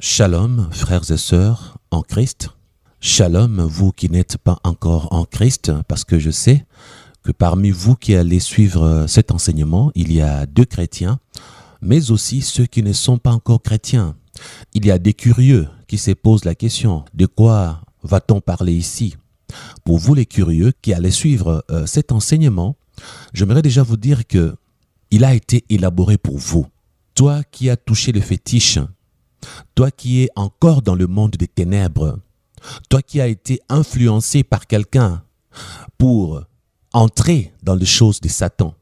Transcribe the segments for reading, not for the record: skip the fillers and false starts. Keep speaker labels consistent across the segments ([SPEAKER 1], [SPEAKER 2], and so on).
[SPEAKER 1] Shalom, frères et sœurs en Christ. Shalom, vous qui n'êtes pas encore en Christ, parce que je sais que parmi vous qui allez suivre cet enseignement, il y a deux chrétiens, mais aussi ceux qui ne sont pas encore chrétiens. Il y a des curieux qui se posent la question, de quoi va-t-on parler ici? Pour vous les curieux qui allez suivre cet enseignement, j'aimerais déjà vous dire que il a été élaboré pour vous. Toi qui as touché le fétiche, toi qui es encore dans le monde des ténèbres, toi qui as été influencé par quelqu'un pour entrer dans les choses de Satan,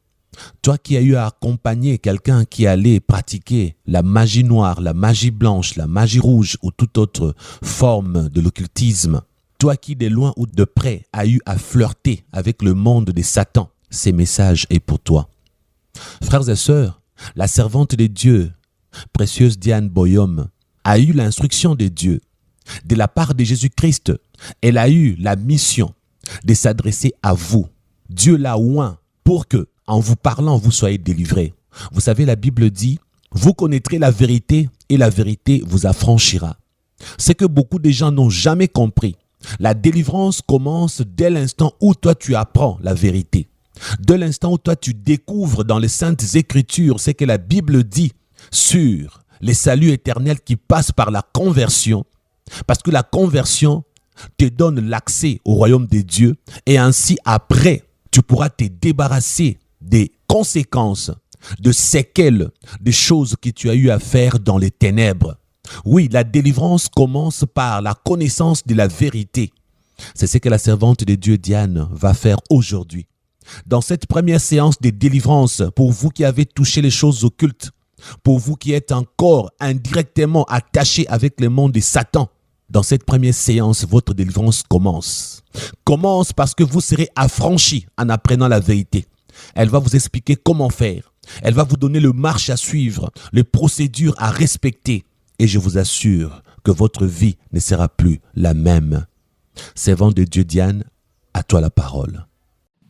[SPEAKER 1] toi qui as eu à accompagner quelqu'un qui allait pratiquer la magie noire, la magie blanche, la magie rouge ou toute autre forme de l'occultisme, toi qui de loin ou de près as eu à flirter avec le monde de Satan, ces messages est pour toi. Frères et sœurs, la servante de Dieu, précieuse Diane Boyum, a eu l'instruction de Dieu. De la part de Jésus-Christ, elle a eu la mission de s'adresser à vous. Dieu l'a oint pour que, en vous parlant, vous soyez délivrés. Vous savez, la Bible dit, vous connaîtrez la vérité et la vérité vous affranchira. C'est que beaucoup de gens n'ont jamais compris. La délivrance commence dès l'instant où toi tu apprends la vérité. Dès l'instant où toi tu découvres dans les Saintes Écritures ce que la Bible dit sur les saluts éternels qui passent par la conversion. Parce que la conversion te donne l'accès au royaume de Dieu et ainsi après, tu pourras te débarrasser des conséquences, de séquelles, des choses que tu as eu à faire dans les ténèbres. Oui, la délivrance commence par la connaissance de la vérité. C'est ce que la servante de Dieu Diane va faire aujourd'hui. Dans cette première séance de délivrance, pour vous qui avez touché les choses occultes, pour vous qui êtes encore indirectement attachés avec le monde de Satan, dans cette première séance, votre délivrance commence. Commence parce que vous serez affranchis en apprenant la vérité. Elle va vous expliquer comment faire. Elle va vous donner le marche à suivre, les procédures à respecter. Et je vous assure que votre vie ne sera plus la même. Servant de Dieu Diane, à toi la parole.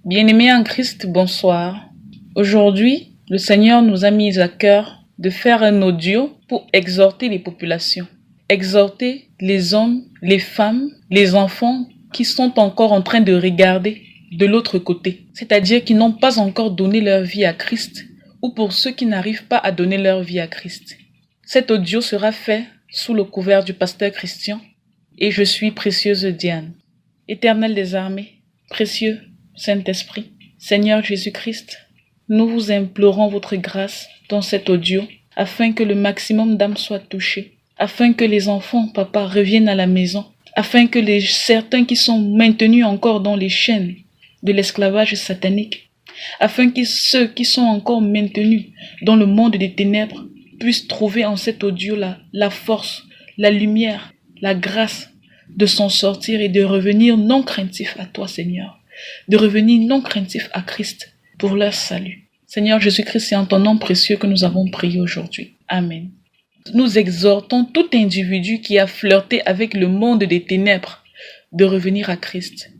[SPEAKER 2] Bien-aimés en Christ, bonsoir. Aujourd'hui, le Seigneur nous a mis à cœur de faire un audio pour exhorter les populations. Exhorter les hommes, les femmes, les enfants qui sont encore en train de regarder de l'autre côté. C'est-à-dire qui n'ont pas encore donné leur vie à Christ ou pour ceux qui n'arrivent pas à donner leur vie à Christ. Cet audio sera fait sous le couvert du pasteur Christian et je suis précieuse Diane. Éternel des armées, précieux Saint-Esprit, Seigneur Jésus-Christ, nous vous implorons votre grâce dans cet audio afin que le maximum d'âmes soient touchées, afin que les enfants, papa, reviennent à la maison, afin que certains qui sont maintenus encore dans les chaînes de l'esclavage satanique, afin que ceux qui sont encore maintenus dans le monde des ténèbres puissent trouver en cet audio-là la force, la lumière, la grâce de s'en sortir et de revenir non craintifs à toi, Seigneur, de revenir non craintifs à Christ pour leur salut. Seigneur Jésus-Christ, c'est en ton nom précieux que nous avons prié aujourd'hui. Amen. Nous exhortons tout individu qui a flirté avec le monde des ténèbres de revenir à Christ.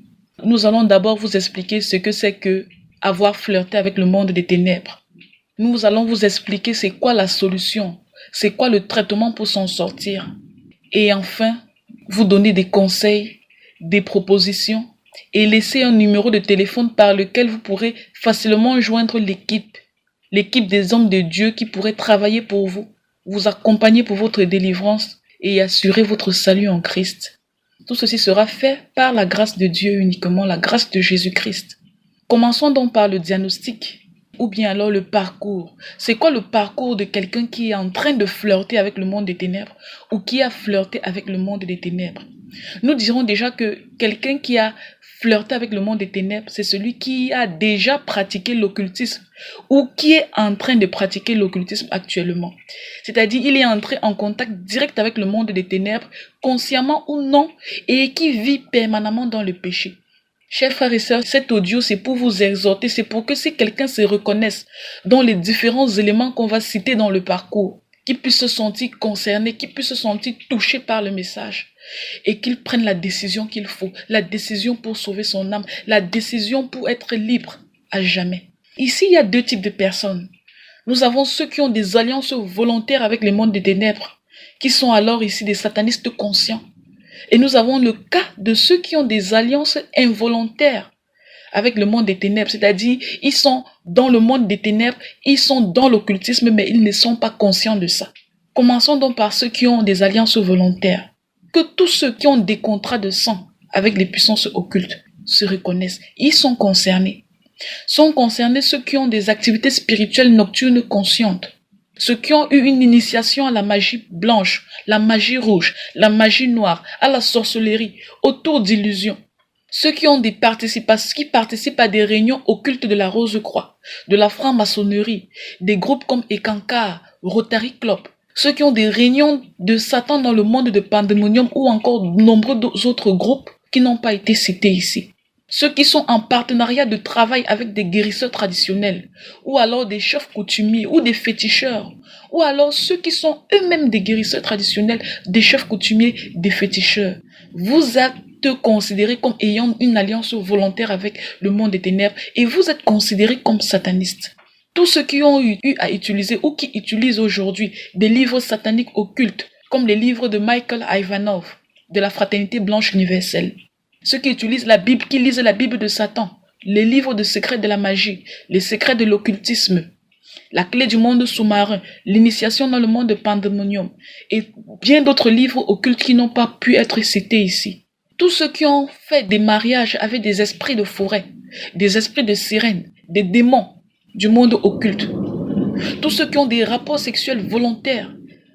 [SPEAKER 2] Nous allons d'abord vous expliquer ce que c'est que avoir flirté avec le monde des ténèbres. Nous allons vous expliquer c'est quoi la solution, c'est quoi le traitement pour s'en sortir. Et enfin, vous donner des conseils, des propositions et laisser un numéro de téléphone par lequel vous pourrez facilement joindre l'équipe des hommes de Dieu qui pourraient travailler pour vous, vous accompagner pour votre délivrance et assurer votre salut en Christ. Tout ceci sera fait par la grâce de Dieu uniquement, la grâce de Jésus-Christ. Commençons donc par le diagnostic ou bien alors le parcours. C'est quoi le parcours de quelqu'un qui est en train de flirter avec le monde des ténèbres ou qui a flirté avec le monde des ténèbres? Nous dirons déjà que quelqu'un qui a flirté avec le monde des ténèbres, c'est celui qui a déjà pratiqué l'occultisme ou qui est en train de pratiquer l'occultisme actuellement. C'est-à-dire, il est entré en contact direct avec le monde des ténèbres, consciemment ou non, et qui vit permanemment dans le péché. Chers frères et sœurs, cet audio, c'est pour vous exhorter, c'est pour que si quelqu'un se reconnaisse dans les différents éléments qu'on va citer dans le parcours, qu'il puisse se sentir concerné, qu'il puisse se sentir touché par le message et qu'il prenne la décision qu'il faut, la décision pour sauver son âme, la décision pour être libre à jamais. Ici, il y a deux types de personnes. Nous avons ceux qui ont des alliances volontaires avec le monde des ténèbres. qui sont alors ici des satanistes conscients. Et nous avons le cas de ceux qui ont des alliances involontaires avec le monde des ténèbres, c'est-à-dire ils sont dans le monde des ténèbres, ils sont dans l'occultisme, mais ils ne sont pas conscients de ça. Commençons donc par ceux qui ont des alliances volontaires. Que tous ceux qui ont des contrats de sang avec les puissances occultes se reconnaissent. Ils sont concernés. Sont concernés ceux qui ont des activités spirituelles nocturnes conscientes. Ceux qui ont eu une initiation à la magie blanche, la magie rouge, la magie noire, à la sorcellerie, autour d'illusions. Ceux qui ont qui participent à des réunions occultes de la Rose-Croix, de la franc-maçonnerie, des groupes comme Ekankar, Rotary Club. Ceux qui ont des réunions de Satan dans le monde de Pandemonium ou encore de nombreux autres groupes qui n'ont pas été cités ici. Ceux qui sont en partenariat de travail avec des guérisseurs traditionnels, ou alors des chefs coutumiers, ou des féticheurs, ou alors ceux qui sont eux-mêmes des guérisseurs traditionnels, des chefs coutumiers, des féticheurs. Vous êtes considérés comme ayant une alliance volontaire avec le monde des ténèbres et vous êtes considérés comme satanistes. Tous ceux qui ont eu à utiliser ou qui utilisent aujourd'hui des livres sataniques occultes, comme les livres de Michael Ivanov, de la Fraternité Blanche Universelle. Ceux qui utilisent la Bible, qui lisent la Bible de Satan, les livres de secrets de la magie, les secrets de l'occultisme, la clé du monde sous-marin, l'initiation dans le monde de Pandemonium, et bien d'autres livres occultes qui n'ont pas pu être cités ici. Tous ceux qui ont fait des mariages avec des esprits de forêt, des esprits de sirènes, des démons du monde occulte. Tous ceux qui ont des rapports sexuels volontaires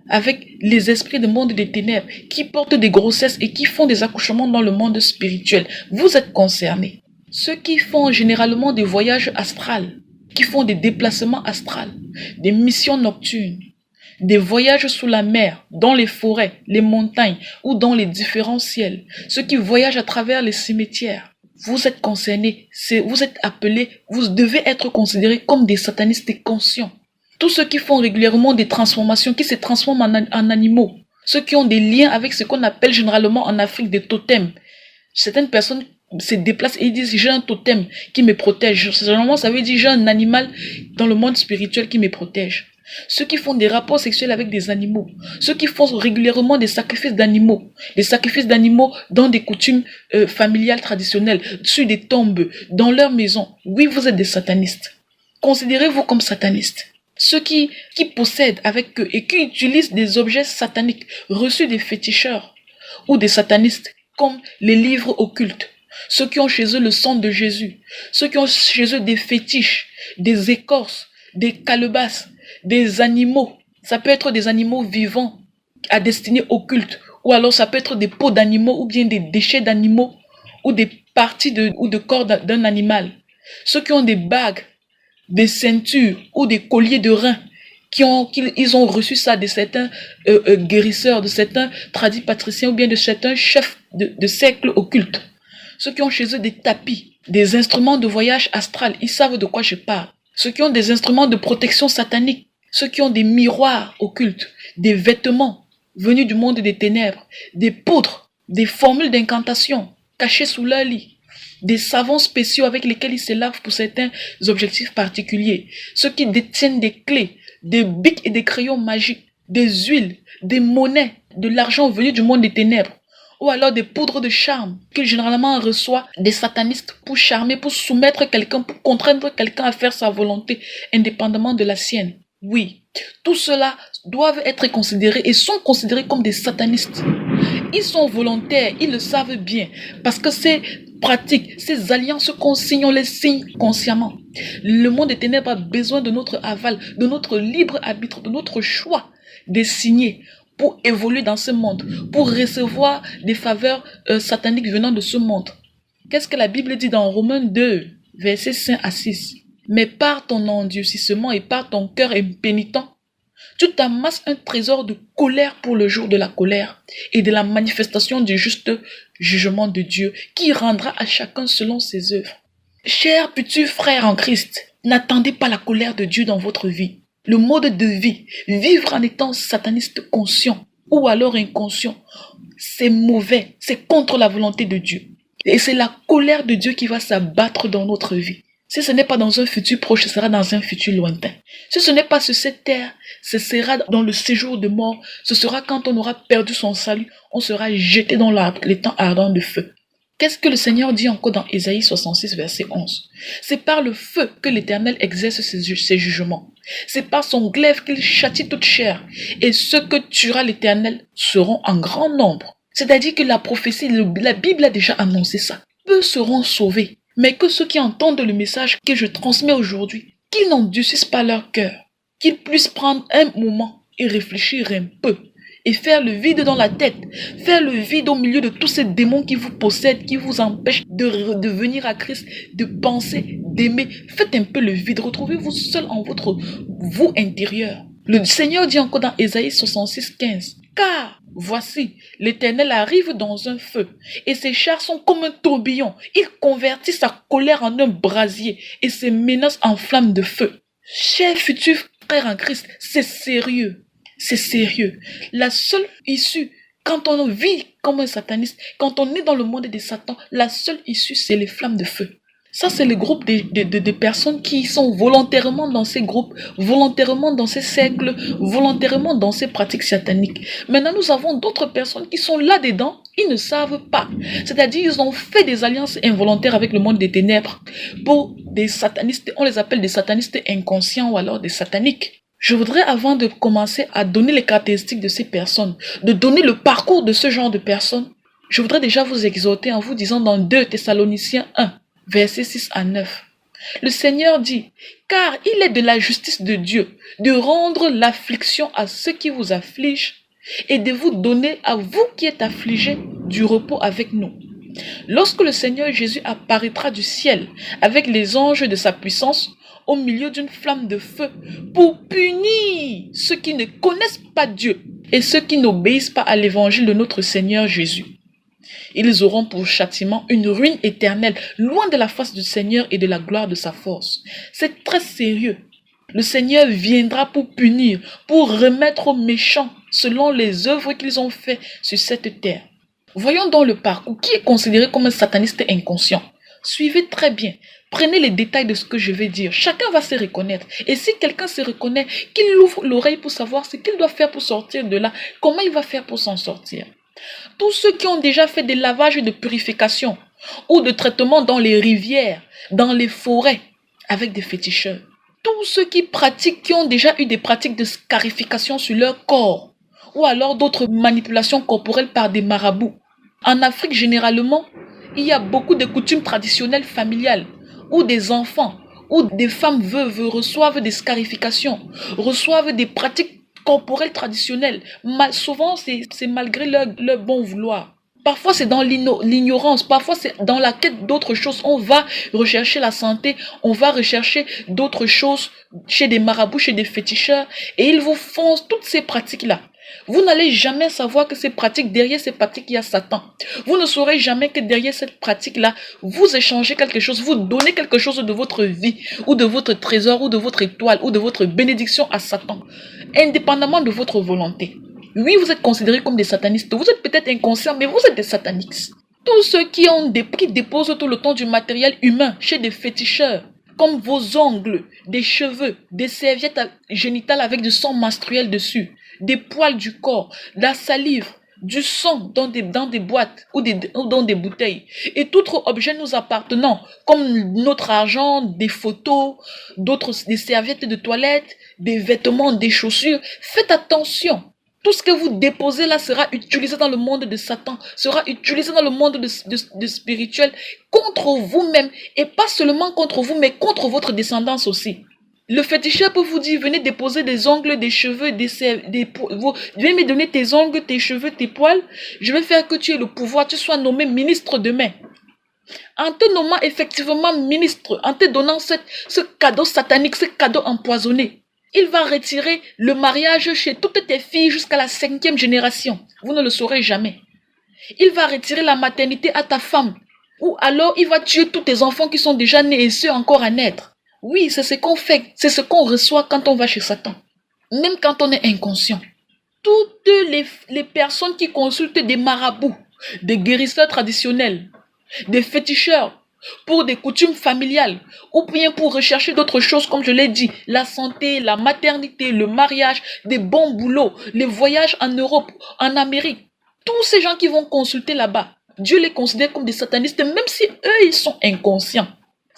[SPEAKER 2] avec les esprits du monde des ténèbres, qui portent des grossesses et qui font des accouchements dans le monde spirituel. Vous êtes concernés. Ceux qui font généralement des voyages astrales, qui font des déplacements astrales, des missions nocturnes, des voyages sous la mer, dans les forêts, les montagnes ou dans les différents ciels. Ceux qui voyagent à travers les cimetières. Vous êtes concernés, vous êtes appelés, vous devez être considérés comme des satanistes conscients. Tous ceux qui font régulièrement des transformations, qui se transforment en animaux. Ceux qui ont des liens avec ce qu'on appelle généralement en Afrique des totems. Certaines personnes se déplacent et ils disent j'ai un totem qui me protège. Généralement ça veut dire j'ai un animal dans le monde spirituel qui me protège. Ceux qui font des rapports sexuels avec des animaux. Ceux qui font régulièrement des sacrifices d'animaux. Des sacrifices d'animaux dans des coutumes familiales traditionnelles, sur des tombes, dans leur maison. Oui, vous êtes des satanistes. Considérez-vous comme satanistes. Ceux qui possèdent avec eux et qui utilisent des objets sataniques reçus des féticheurs ou des satanistes comme les livres occultes. Ceux qui ont chez eux le sang de Jésus. Ceux qui ont chez eux des fétiches, des écorces, des calebasses, des animaux. Ça peut être des animaux vivants à destinée occulte ou alors ça peut être des peaux d'animaux ou bien des déchets d'animaux ou des parties ou de corps d'un animal. Ceux qui ont des bagues, des ceintures ou des colliers de reins, ils ont reçu ça de certains guérisseurs, de certains tradis patriciens ou bien de certains chefs de cercles occultes. Ceux qui ont chez eux des tapis, des instruments de voyage astral, ils savent de quoi je parle. Ceux qui ont des instruments de protection satanique, ceux qui ont des miroirs occultes, des vêtements venus du monde des ténèbres, des poudres, des formules d'incantation cachées sous leur lit, des savons spéciaux avec lesquels ils se lavent pour certains objectifs particuliers, ceux qui détiennent des clés, des bics et des crayons magiques, des huiles, des monnaies, de l'argent venu du monde des ténèbres, ou alors des poudres de charme que généralement reçoit des satanistes pour charmer, pour soumettre quelqu'un, pour contraindre quelqu'un à faire sa volonté indépendamment de la sienne. Oui, tout cela doivent être considérés et sont considérés comme des satanistes. Ils sont volontaires, ils le savent bien, parce que ces pratiques, ces alliances qu'on signe, on les signe consciemment. Le monde des ténèbres a besoin de notre aval, de notre libre arbitre, de notre choix de signer pour évoluer dans ce monde, pour recevoir des faveurs sataniques venant de ce monde. Qu'est-ce que la Bible dit dans Romains 2, versets 5 à 6? Mais par ton endurcissement et par ton cœur impénitent, tu t'amasses un trésor de colère pour le jour de la colère et de la manifestation du juste jugement de Dieu qui rendra à chacun selon ses œuvres. Chers petits frères en Christ, n'attendez pas la colère de Dieu dans votre vie. Le mode de vie, vivre en étant sataniste conscient ou alors inconscient, c'est mauvais, c'est contre la volonté de Dieu. Et c'est la colère de Dieu qui va s'abattre dans notre vie. Si ce n'est pas dans un futur proche, ce sera dans un futur lointain. Si ce n'est pas sur cette terre, ce sera dans le séjour de mort. Ce sera quand on aura perdu son salut, on sera jeté dans les temps ardents de feu. Qu'est-ce que le Seigneur dit encore dans Ésaïe 66, verset 11? C'est par le feu que l'Éternel exerce ses jugements. C'est par son glaive qu'il châtie toute chair. Et ceux que tuera l'Éternel seront en grand nombre. C'est-à-dire que la prophétie, la Bible a déjà annoncé ça. Peu seront sauvés. Mais que ceux qui entendent le message que je transmets aujourd'hui, qu'ils n'endurcissent pas leur cœur, qu'ils puissent prendre un moment et réfléchir un peu, et faire le vide dans la tête, faire le vide au milieu de tous ces démons qui vous possèdent, qui vous empêchent de venir à Christ, de penser, d'aimer. Faites un peu le vide, retrouvez-vous seul en votre vous intérieur. Le Seigneur dit encore dans Ésaïe 66, 15, « Car voici, l'Éternel arrive dans un feu, et ses chars sont comme un tourbillon. Il convertit sa colère en un brasier, et ses menaces en flammes de feu. » Chers futurs frères en Christ, c'est sérieux. C'est sérieux. La seule issue, quand on vit comme un sataniste, quand on est dans le monde des satans, la seule issue, c'est les flammes de feu. Ça, c'est le groupe de personnes qui sont volontairement dans ces groupes, volontairement dans ces cercles, volontairement dans ces pratiques sataniques. Maintenant, nous avons d'autres personnes qui sont là-dedans, ils ne savent pas. C'est-à-dire, ils ont fait des alliances involontaires avec le monde des ténèbres pour des satanistes, on les appelle des satanistes inconscients ou alors des sataniques. Je voudrais, avant de commencer à donner les caractéristiques de ces personnes, de donner le parcours de ce genre de personnes, je voudrais déjà vous exhorter en vous disant dans 2 Thessaloniciens 1, versets 6 à 9. Le Seigneur dit, « Car il est de la justice de Dieu de rendre l'affliction à ceux qui vous affligent et de vous donner à vous qui êtes affligés du repos avec nous. Lorsque le Seigneur Jésus apparaîtra du ciel avec les anges de sa puissance, au milieu d'une flamme de feu, pour punir ceux qui ne connaissent pas Dieu et ceux qui n'obéissent pas à l'évangile de notre Seigneur Jésus. Ils auront pour châtiment une ruine éternelle, loin de la face du Seigneur et de la gloire de sa force. » C'est très sérieux. Le Seigneur viendra pour punir, pour remettre aux méchants selon les œuvres qu'ils ont faites sur cette terre. Voyons donc le parcours. Qui est considéré comme un sataniste inconscient? Suivez très bien. Prenez les détails de ce que je vais dire. Chacun va se reconnaître. Et si quelqu'un se reconnaît, qu'il ouvre l'oreille pour savoir ce qu'il doit faire pour sortir de là. Comment il va faire pour s'en sortir. Tous ceux qui ont déjà fait des lavages de purification ou de traitement dans les rivières, dans les forêts, avec des féticheurs. Tous ceux qui ont déjà eu des pratiques de scarification sur leur corps ou alors d'autres manipulations corporelles par des marabouts. En Afrique, généralement, il y a beaucoup de coutumes traditionnelles familiales où des enfants ou des femmes veuves reçoivent des scarifications, reçoivent des pratiques corporelles traditionnelles. Souvent, c'est malgré leur bon vouloir. Parfois, c'est dans l'ignorance. Parfois, c'est dans la quête d'autres choses. On va rechercher la santé. On va rechercher d'autres choses chez des marabouts, chez des féticheurs. Et ils vous font toutes ces pratiques-là. Vous n'allez jamais savoir que ces pratiques, derrière ces pratiques, il y a Satan. Vous ne saurez jamais que derrière cette pratique-là, vous échangez quelque chose, vous donnez quelque chose de votre vie, ou de votre trésor, ou de votre étoile, ou de votre bénédiction à Satan, indépendamment de votre volonté. Oui, vous êtes considérés comme des satanistes. Vous êtes peut-être inconscients, mais vous êtes des sataniques. Tous ceux qui déposent tout le temps du matériel humain chez des féticheurs, comme vos ongles, des cheveux, des serviettes génitales avec du sang menstruel dessus, des poils du corps, de la salive, du sang dans des boîtes ou dans des bouteilles, et tout autre objet nous appartenant, comme notre argent, des photos, des serviettes de toilette, des vêtements, des chaussures. Faites attention. Tout ce que vous déposez là sera utilisé dans le monde de Satan, sera utilisé dans le monde de spirituel contre vous-même, et pas seulement contre vous, mais contre votre descendance aussi. Le féticheur peut vous dire, venez déposer des ongles, des cheveux, viens me donner tes ongles, tes cheveux, tes poils, je vais faire que tu aies le pouvoir, tu sois nommé ministre demain. En te nommant effectivement ministre, en te donnant ce cadeau satanique, ce cadeau empoisonné, il va retirer le mariage chez toutes tes filles jusqu'à la 5e génération. Vous ne le saurez jamais. Il va retirer la maternité à ta femme. Ou alors il va tuer tous tes enfants qui sont déjà nés et ceux encore à naître. Oui, c'est ce qu'on fait. C'est ce qu'on reçoit quand on va chez Satan. Même quand on est inconscient. Toutes les personnes qui consultent des marabouts, des guérisseurs traditionnels, des féticheurs, pour des coutumes familiales, ou bien pour rechercher d'autres choses, comme je l'ai dit, la santé, la maternité, le mariage, des bons boulots, les voyages en Europe, en Amérique. Tous ces gens qui vont consulter là-bas, Dieu les considère comme des satanistes, même si eux, ils sont inconscients.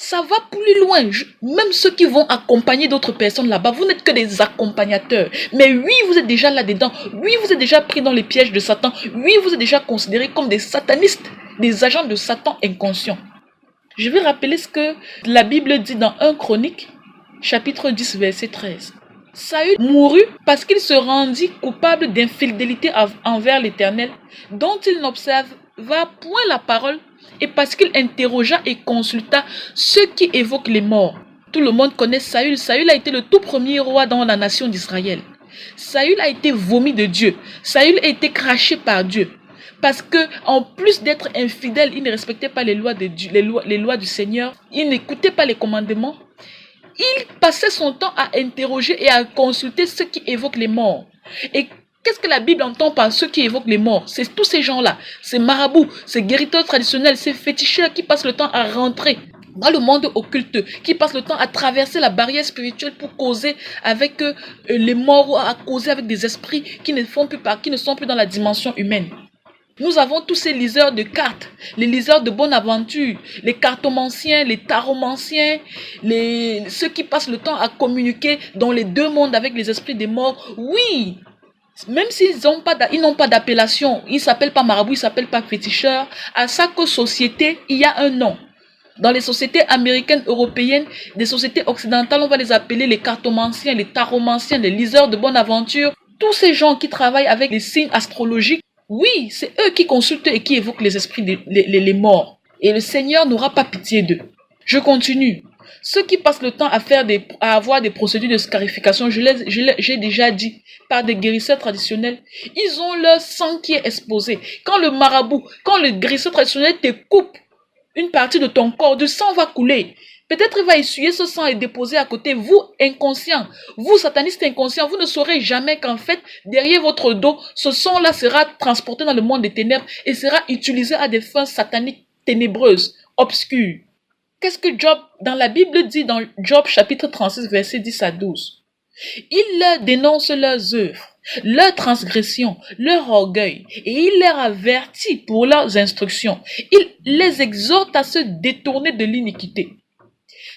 [SPEAKER 2] Ça va plus loin. Même ceux qui vont accompagner d'autres personnes là-bas, vous n'êtes que des accompagnateurs. Mais oui, vous êtes déjà là-dedans. Oui, vous êtes déjà pris dans les pièges de Satan. Oui, vous êtes déjà considérés comme des satanistes, des agents de Satan inconscients. Je vais rappeler ce que la Bible dit dans 1 Chronique, chapitre 10, verset 13. Saül mourut parce qu'il se rendit coupable d'infidélité envers l'Éternel, dont il n'observa point la parole, et parce qu'il interrogea et consulta ceux qui évoquent les morts. Tout le monde connaît Saül. Saül a été le tout premier roi dans la nation d'Israël. Saül a été vomi de Dieu. Saül a été craché par Dieu. Parce que, en plus d'être infidèle, il ne respectait pas les lois de Dieu, les lois du Seigneur. Il n'écoutait pas les commandements. Il passait son temps à interroger et à consulter ceux qui évoquent les morts. Et qu'est-ce que la Bible entend par ceux qui évoquent les morts? C'est tous ces gens-là, ces marabouts, ces guérisseurs traditionnels, ces féticheurs qui passent le temps à rentrer dans le monde occulte, qui passent le temps à traverser la barrière spirituelle pour causer avec les morts ou à causer avec des esprits qui ne sont plus dans la dimension humaine. Nous avons tous ces liseurs de cartes, les liseurs de bonne aventure, les cartomanciens, les taromanciens, ceux qui passent le temps à communiquer dans les deux mondes avec les esprits des morts. Oui, même s'ils n'ont pas d'appellation, ils ne s'appellent pas marabout, ils ne s'appellent pas féticheurs, à chaque société, il y a un nom. Dans les sociétés américaines, européennes, des sociétés occidentales, on va les appeler les cartomanciens, les taromanciens, les liseurs de bonne aventure. Tous ces gens qui travaillent avec les signes astrologiques, oui, c'est eux qui consultent et qui évoquent les esprits, les morts. Et le Seigneur n'aura pas pitié d'eux. Je continue. Ceux qui passent le temps à avoir des procédures de scarification, j'ai déjà dit, par des guérisseurs traditionnels, ils ont leur sang qui est exposé. Quand le guérisseur traditionnel te coupe une partie de ton corps, du sang va couler. Peut-être il va essuyer ce sang et déposer à côté. Vous, inconscients, vous, satanistes inconscients, vous ne saurez jamais qu'en fait, derrière votre dos, ce sang-là sera transporté dans le monde des ténèbres et sera utilisé à des fins sataniques ténébreuses, obscures. Qu'est-ce que Job, dans la Bible, dit dans Job chapitre 36, versets 10 à 12? Il leur dénonce leurs œuvres, leurs transgressions, leur orgueil, et il leur avertit pour leurs instructions. Il les exhorte à se détourner de l'iniquité.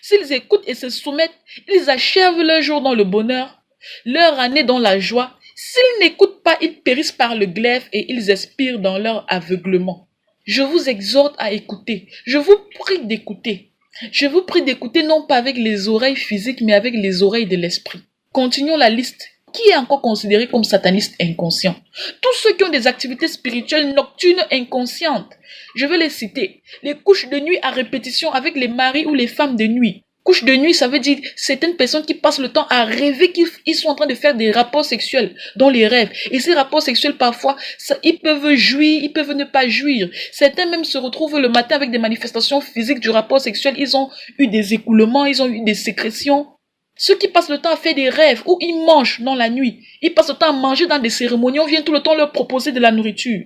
[SPEAKER 2] S'ils écoutent et se soumettent, ils achèvent leur jour dans le bonheur, leur année dans la joie. S'ils n'écoutent pas, ils périssent par le glaive et ils expirent dans leur aveuglement. Je vous exhorte à écouter. Je vous prie d'écouter. Je vous prie d'écouter non pas avec les oreilles physiques, mais avec les oreilles de l'esprit. Continuons la liste. Qui est encore considéré comme sataniste inconscient? Tous ceux qui ont des activités spirituelles nocturnes inconscientes. Je vais les citer. Les couches de nuit à répétition avec les maris ou les femmes de nuit. Couche de nuit, ça veut dire certaines personnes qui passent le temps à rêver qu'ils sont en train de faire des rapports sexuels dans les rêves. Et ces rapports sexuels, parfois, ils peuvent jouir, ils peuvent ne pas jouir. Certains même se retrouvent le matin avec des manifestations physiques du rapport sexuel. Ils ont eu des écoulements, ils ont eu des sécrétions. Ceux qui passent le temps à faire des rêves où ils mangent dans la nuit, ils passent le temps à manger dans des cérémonies, on vient tout le temps leur proposer de la nourriture.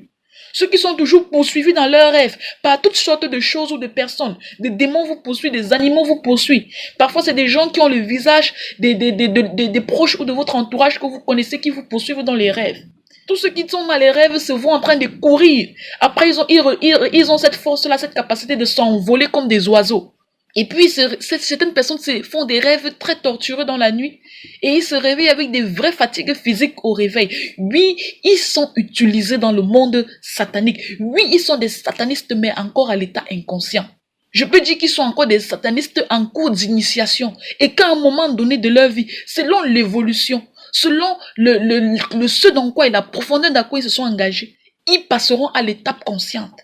[SPEAKER 2] Ceux qui sont toujours poursuivis dans leurs rêves par toutes sortes de choses ou de personnes. Des démons vous poursuivent, des animaux vous poursuivent. Parfois, c'est des gens qui ont le visage des proches ou de votre entourage que vous connaissez qui vous poursuivent dans les rêves. Tous ceux qui sont dans les rêves se voient en train de courir. Après, ils ont cette force-là, cette capacité de s'envoler comme des oiseaux. Et puis, certaines personnes font des rêves très tortureux dans la nuit et ils se réveillent avec des vraies fatigues physiques au réveil. Oui, ils sont utilisés dans le monde satanique. Oui, ils sont des satanistes, mais encore à l'état inconscient. Je peux dire qu'ils sont encore des satanistes en cours d'initiation et qu'à un moment donné de leur vie, selon l'évolution, selon ce dans quoi et la profondeur dans quoi ils se sont engagés, ils passeront à l'étape consciente.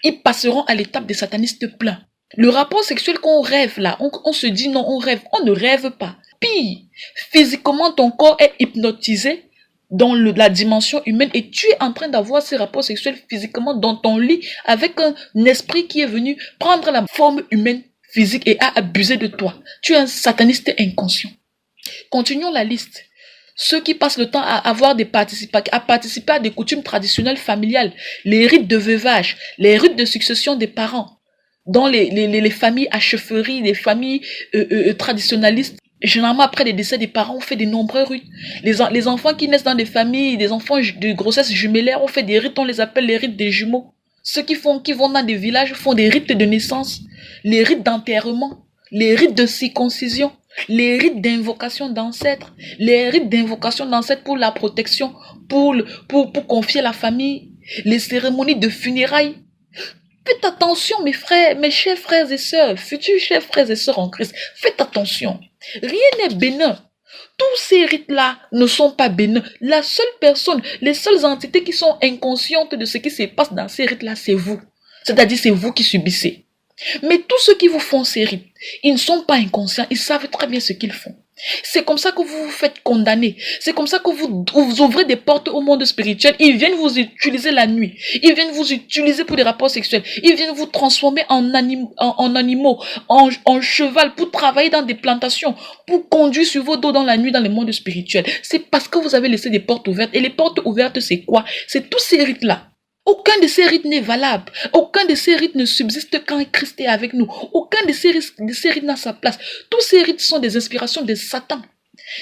[SPEAKER 2] Ils passeront à l'étape des satanistes pleins. Le rapport sexuel qu'on rêve là, on se dit non, on rêve. On ne rêve pas. Pire, physiquement, ton corps est hypnotisé dans la dimension humaine et tu es en train d'avoir ces rapports sexuels physiquement dans ton lit avec un esprit qui est venu prendre la forme humaine physique et a abusé de toi. Tu es un sataniste inconscient. Continuons la liste. Ceux qui passent le temps à participer à des coutumes traditionnelles familiales, les rites de veuvage, les rites de succession des parents. dans les familles à chefferie, les familles traditionnalistes, généralement après les décès des parents, on fait de nombreux rites. Les enfants qui naissent dans des familles, des enfants de grossesse jumellaire, on fait des rites, on les appelle les rites des jumeaux. Ceux qui vont dans des villages font des rites de naissance, les rites d'enterrement, les rites de circoncision, les rites d'invocation d'ancêtres, les rites d'invocation d'ancêtres pour la protection, pour confier la famille, les cérémonies de funérailles. Faites attention, mes frères, mes chers frères et sœurs, futurs chers frères et sœurs en Christ. Faites attention. Rien n'est bénin. Tous ces rites-là ne sont pas bénins. La seule personne, les seules entités qui sont inconscientes de ce qui se passe dans ces rites-là, c'est vous. C'est-à-dire, c'est vous qui subissez. Mais tous ceux qui vous font ces rites, ils ne sont pas inconscients, ils savent très bien ce qu'ils font. C'est comme ça que vous vous faites condamner. C'est comme ça que vous ouvrez des portes au monde spirituel. Ils viennent vous utiliser la nuit. Ils viennent vous utiliser pour des rapports sexuels. Ils viennent vous transformer en animaux, en cheval, pour travailler dans des plantations, pour conduire sur vos dos dans la nuit dans le monde spirituel. C'est parce que vous avez laissé des portes ouvertes. Et les portes ouvertes, c'est quoi? C'est tous ces rites-là. Aucun de ces rites n'est valable. Aucun de ces rites ne subsiste quand Christ est avec nous. Aucun de ces rites n'a sa place. Tous ces rites sont des inspirations de Satan.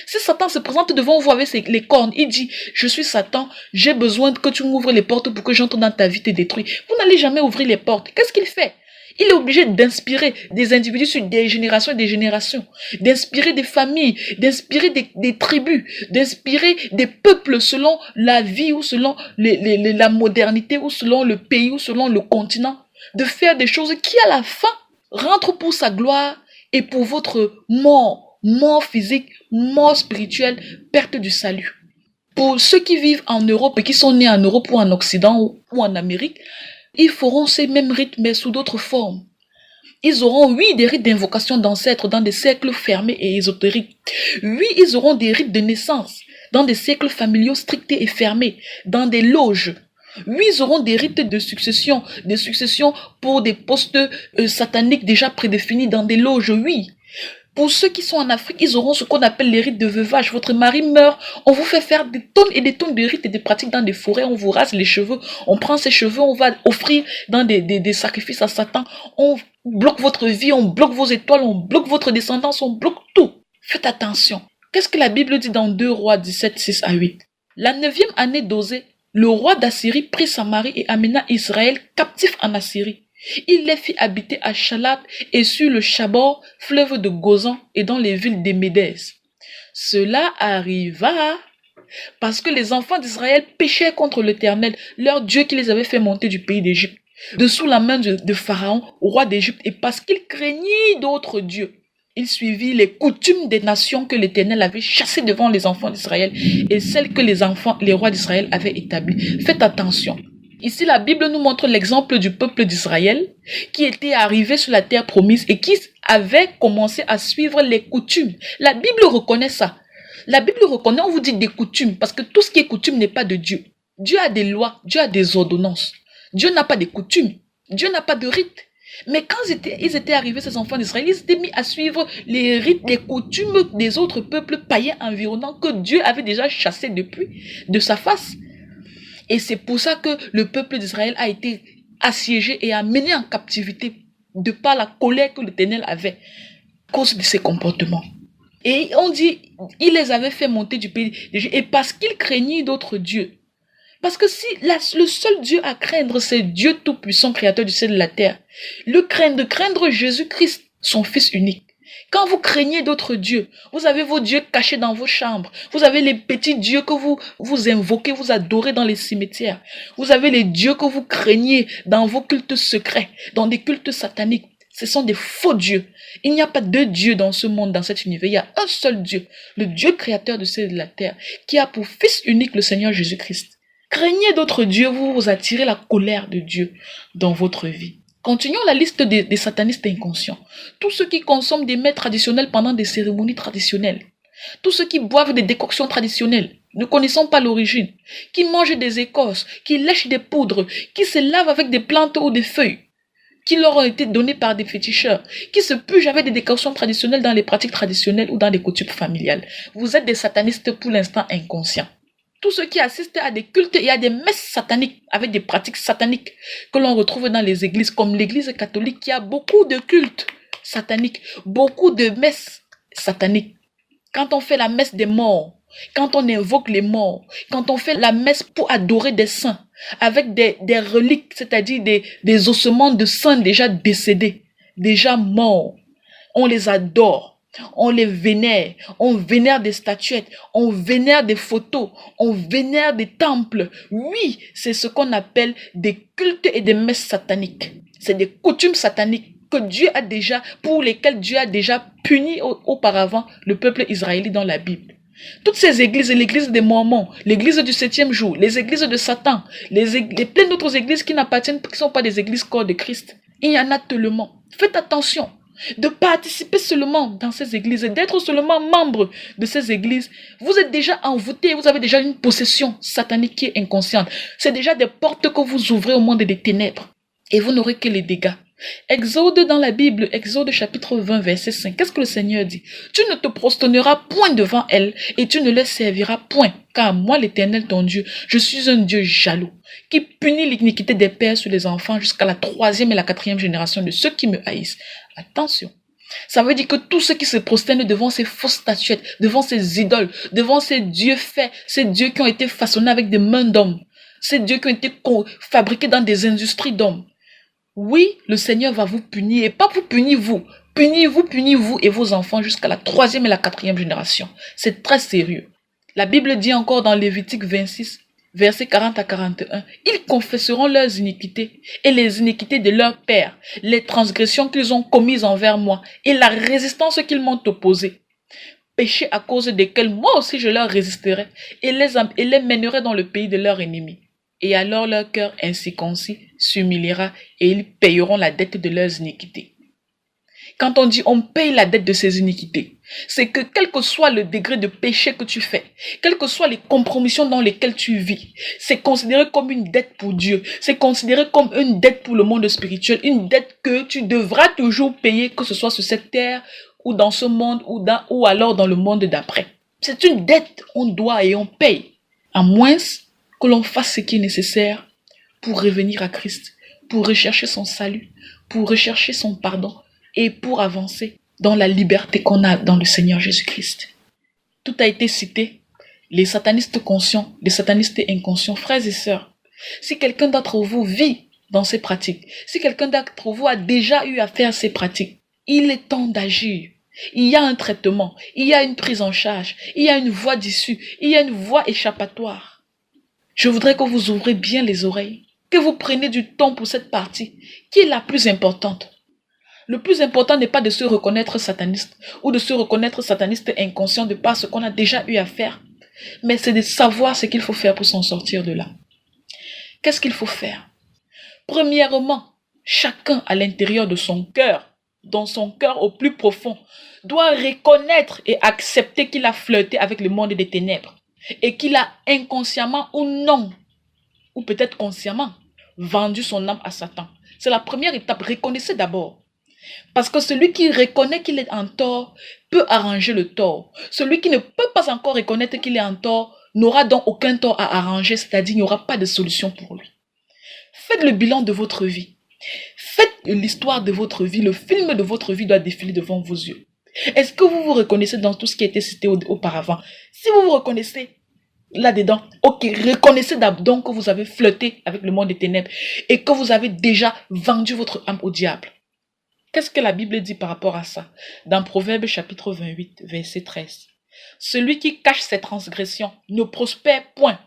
[SPEAKER 2] Si Satan se présente devant vous avec les cornes, il dit, je suis Satan, j'ai besoin que tu m'ouvres les portes pour que j'entre dans ta vie, te détruire. Vous n'allez jamais ouvrir les portes. Qu'est-ce qu'il fait? Il est obligé d'inspirer des individus sur des générations et des générations, d'inspirer des familles, d'inspirer des tribus, d'inspirer des peuples selon la vie ou selon la modernité ou selon le pays ou selon le continent, de faire des choses qui à la fin rentrent pour sa gloire et pour votre mort physique, mort spirituelle, perte du salut. Pour ceux qui vivent en Europe et qui sont nés en Europe ou en Occident ou en Amérique, ils feront ces mêmes rites mais sous d'autres formes. Ils auront, oui, des rites d'invocation d'ancêtres dans des cercles fermés et ésotériques. Oui, ils auront des rites de naissance dans des cercles familiaux stricts et fermés, dans des loges. Oui, ils auront des rites de succession pour des postes sataniques déjà prédéfinis dans des loges, oui. Pour ceux qui sont en Afrique, ils auront ce qu'on appelle les rites de veuvage. Votre mari meurt, on vous fait faire des tonnes et des tonnes de rites et de pratiques dans des forêts, on vous rase les cheveux, on prend ces cheveux, on va offrir dans des sacrifices à Satan, on bloque votre vie, on bloque vos étoiles, on bloque votre descendance, on bloque tout. Faites attention. Qu'est-ce que la Bible dit dans 2 Rois 17, 6 à 8? La 9e année d'Osée, le roi d'Assyrie prit Samarie et amena Israël captif en Assyrie. Il les fit habiter à Chalat et sur le Chabor, fleuve de Gozan et dans les villes des Médès. Cela arriva parce que les enfants d'Israël péchaient contre l'Éternel, leur Dieu qui les avait fait monter du pays d'Égypte, de sous la main de Pharaon, roi d'Égypte, et parce qu'ils craignaient d'autres dieux. Il suivit les coutumes des nations que l'Éternel avait chassées devant les enfants d'Israël et celles que les rois d'Israël avaient établies. Faites attention. Ici, la Bible nous montre l'exemple du peuple d'Israël qui était arrivé sur la terre promise et qui avait commencé à suivre les coutumes. La Bible reconnaît ça. La Bible reconnaît, on vous dit des coutumes, parce que tout ce qui est coutume n'est pas de Dieu. Dieu a des lois, Dieu a des ordonnances. Dieu n'a pas de coutumes, Dieu n'a pas de rites. Mais quand ils étaient arrivés, ces enfants d'Israël, ils étaient mis à suivre les rites, les coutumes des autres peuples païens environnants que Dieu avait déjà chassés depuis de sa face. Et c'est pour ça que le peuple d'Israël a été assiégé et amené en captivité de par la colère que l'Éternel avait à cause de ses comportements. Et on dit, il les avait fait monter du pays d'Égypte et parce qu'ils craignaient d'autres dieux. Parce que si le seul Dieu à craindre, c'est Dieu Tout-Puissant, Créateur du ciel et de la terre. Craindre Jésus-Christ, son Fils unique. Quand vous craignez d'autres dieux, vous avez vos dieux cachés dans vos chambres. Vous avez les petits dieux que vous invoquez, vous adorez dans les cimetières. Vous avez les dieux que vous craignez dans vos cultes secrets, dans des cultes sataniques. Ce sont des faux dieux. Il n'y a pas deux dieux dans ce monde, dans cet univers. Il y a un seul Dieu, le Dieu créateur du ciel et de la terre, qui a pour Fils unique le Seigneur Jésus-Christ. Craignez d'autres dieux, vous attirez la colère de Dieu dans votre vie. Continuons la liste des satanistes inconscients. Tous ceux qui consomment des mets traditionnels pendant des cérémonies traditionnelles. Tous ceux qui boivent des décoctions traditionnelles, ne connaissant pas l'origine. Qui mangent des écorces, qui lèchent des poudres, qui se lavent avec des plantes ou des feuilles qui leur ont été données par des féticheurs, qui se pugent avec des décoctions traditionnelles dans les pratiques traditionnelles ou dans les coutumes familiales. Vous êtes des satanistes pour l'instant inconscients. tous ceux qui assistent à des cultes et à des messes sataniques, avec des pratiques sataniques que l'on retrouve dans les églises, comme l'église catholique qui a beaucoup de cultes sataniques, beaucoup de messes sataniques. Quand on fait la messe des morts, quand on invoque les morts, quand on fait la messe pour adorer des saints, avec des reliques, c'est-à-dire des ossements de saints déjà décédés, déjà morts, on les adore, on les vénère, on vénère des statuettes, on vénère des photos, on vénère des temples. Oui, c'est ce qu'on appelle des cultes et des messes sataniques. C'est des coutumes sataniques pour lesquelles Dieu a déjà puni auparavant le peuple israélite dans la Bible. Toutes ces églises, l'église des Mormons, l'église du 7e jour, les églises de Satan, plein d'autres églises qui n'appartiennent, qui ne sont pas des églises corps de Christ. Il y en a tellement. Faites attention de participer seulement dans ces églises et d'être seulement membre de ces églises. Vous êtes déjà envoûté, vous avez déjà une possession satanique qui est inconsciente. C'est déjà des portes que vous ouvrez au monde des ténèbres et vous n'aurez que les dégâts. Exode dans la Bible, Exode chapitre 20, verset 5. Qu'est-ce que le Seigneur dit? Tu ne te prosterneras point devant elle et tu ne les serviras point. Car moi, l'Éternel, ton Dieu, je suis un Dieu jaloux qui punit l'iniquité des pères sur les enfants jusqu'à la 3e et la 4e génération de ceux qui me haïssent. Attention. Ça veut dire que tous ceux qui se prosternent devant ces fausses statuettes, devant ces idoles, devant ces dieux faits, ces dieux qui ont été façonnés avec des mains d'hommes, ces dieux qui ont été fabriqués dans des industries d'hommes, oui, le Seigneur va vous punir, et pas vous punir vous. Punir vous et vos enfants jusqu'à la 3e et la 4e génération. C'est très sérieux. La Bible dit encore dans Lévitique 26, versets 40 à 41, ils confesseront leurs iniquités et les iniquités de leurs pères, les transgressions qu'ils ont commises envers moi et la résistance qu'ils m'ont opposée. Péchés à cause desquels moi aussi je leur résisterai et les mènerai dans le pays de leurs ennemis. Et alors leur cœur incirconcis s'humiliera et ils payeront la dette de leurs iniquités. Quand on dit on paye la dette de ses iniquités, c'est que quel que soit le degré de péché que tu fais, quelles que soient les compromissions dans lesquelles tu vis, c'est considéré comme une dette pour Dieu, c'est considéré comme une dette pour le monde spirituel, une dette que tu devras toujours payer, que ce soit sur cette terre ou dans ce monde ou alors dans le monde d'après. C'est une dette, on doit et on paye, à moins que l'on fasse ce qui est nécessaire pour revenir à Christ, pour rechercher son salut, pour rechercher son pardon et pour avancer dans la liberté qu'on a dans le Seigneur Jésus-Christ. Tout a été cité, les satanistes conscients, les satanistes inconscients, frères et sœurs. Si quelqu'un d'entre vous vit dans ces pratiques, si quelqu'un d'entre vous a déjà eu affaire à ces pratiques, il est temps d'agir. Il y a un traitement, il y a une prise en charge, il y a une voie d'issue, il y a une voie échappatoire. Je voudrais que vous ouvrez bien les oreilles, que vous preniez du temps pour cette partie, qui est la plus importante. Le plus important n'est pas de se reconnaître sataniste, ou de se reconnaître sataniste inconscient de par ce qu'on a déjà eu à faire, mais c'est de savoir ce qu'il faut faire pour s'en sortir de là. Qu'est-ce qu'il faut faire? Premièrement, chacun à l'intérieur de son cœur, dans son cœur au plus profond, doit reconnaître et accepter qu'il a flirté avec le monde des ténèbres. Et qu'il a inconsciemment ou non, ou peut-être consciemment, vendu son âme à Satan. C'est la première étape. Reconnaissez d'abord. Parce que celui qui reconnaît qu'il est en tort peut arranger le tort. Celui qui ne peut pas encore reconnaître qu'il est en tort n'aura donc aucun tort à arranger, c'est-à-dire il n'y aura pas de solution pour lui. Faites le bilan de votre vie. Faites l'histoire de votre vie. Le film de votre vie doit défiler devant vos yeux. Est-ce que vous vous reconnaissez dans tout ce qui a été cité auparavant? Si vous vous reconnaissez là-dedans, ok, reconnaissez d'abord que vous avez flirté avec le monde des ténèbres et que vous avez déjà vendu votre âme au diable. Qu'est-ce que la Bible dit par rapport à ça? Dans Proverbes chapitre 28, verset 13. Celui qui cache ses transgressions ne prospère point,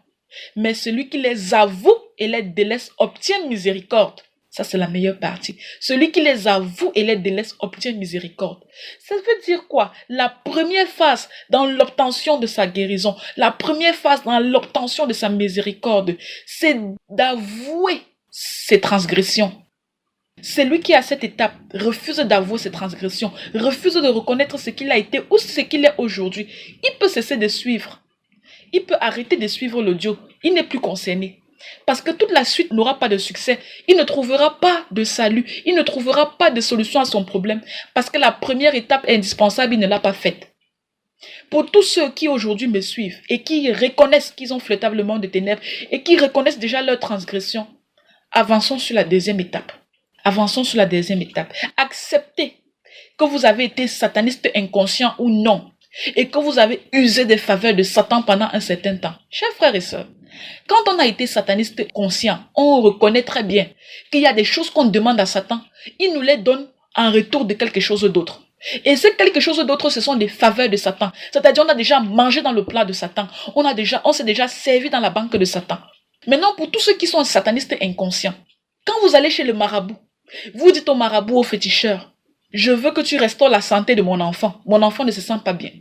[SPEAKER 2] mais celui qui les avoue et les délaisse obtient miséricorde. Ça, c'est la meilleure partie. Celui qui les avoue et les délaisse obtient miséricorde. Ça veut dire quoi? La première phase dans l'obtention de sa guérison, la première phase dans l'obtention de sa miséricorde, c'est d'avouer ses transgressions. Celui qui à cette étape refuse d'avouer ses transgressions, refuse de reconnaître ce qu'il a été ou ce qu'il est aujourd'hui, il peut cesser de suivre. Il peut arrêter de suivre l'audio. Il n'est plus concerné. Parce que toute la suite n'aura pas de succès. Il ne trouvera pas de salut. Il ne trouvera pas de solution à son problème. Parce que la première étape indispensable, il ne l'a pas faite. Pour tous ceux qui aujourd'hui me suivent et qui reconnaissent qu'ils ont flirté avec le monde des ténèbres et qui reconnaissent déjà leur transgression, avançons sur la deuxième étape. Avançons sur la deuxième étape. Acceptez que vous avez été sataniste inconscient ou non et que vous avez usé des faveurs de Satan pendant un certain temps. Chers frères et sœurs, quand on a été sataniste conscient, on reconnaît très bien qu'il y a des choses qu'on demande à Satan. Il nous les donne en retour de quelque chose d'autre. Et ce quelque chose d'autre, ce sont des faveurs de Satan. C'est-à-dire, on a déjà mangé dans le plat de Satan. On s'est déjà servi dans la banque de Satan. Maintenant, pour tous ceux qui sont satanistes inconscients, quand vous allez chez le marabout, vous dites au marabout, au féticheur, je veux que tu restaures la santé de mon enfant. Mon enfant ne se sent pas bien.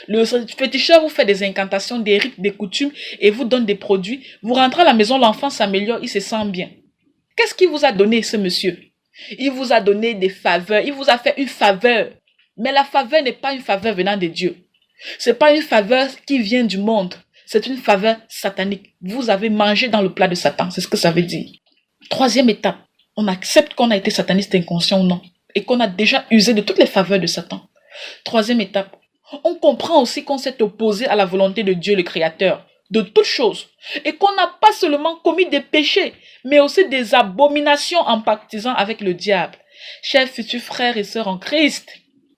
[SPEAKER 2] Le féticheur vous fait des incantations, des rites, des coutumes et vous donne des produits. Vous rentrez à la maison, l'enfant s'améliore, il se sent bien. Qu'est-ce qu'il vous a donné, ce monsieur? Il vous a donné des faveurs, il vous a fait une faveur. Mais la faveur n'est pas une faveur venant de Dieu. Ce n'est pas une faveur qui vient du monde. C'est une faveur satanique. Vous avez mangé dans le plat de Satan, c'est ce que ça veut dire. Troisième étape, on accepte qu'on a été sataniste inconscient ou non et qu'on a déjà usé de toutes les faveurs de Satan. Troisième étape, on comprend aussi qu'on s'est opposé à la volonté de Dieu le Créateur de toutes choses et qu'on n'a pas seulement commis des péchés, mais aussi des abominations en pactisant avec le diable. Chers futurs frères et sœurs en Christ,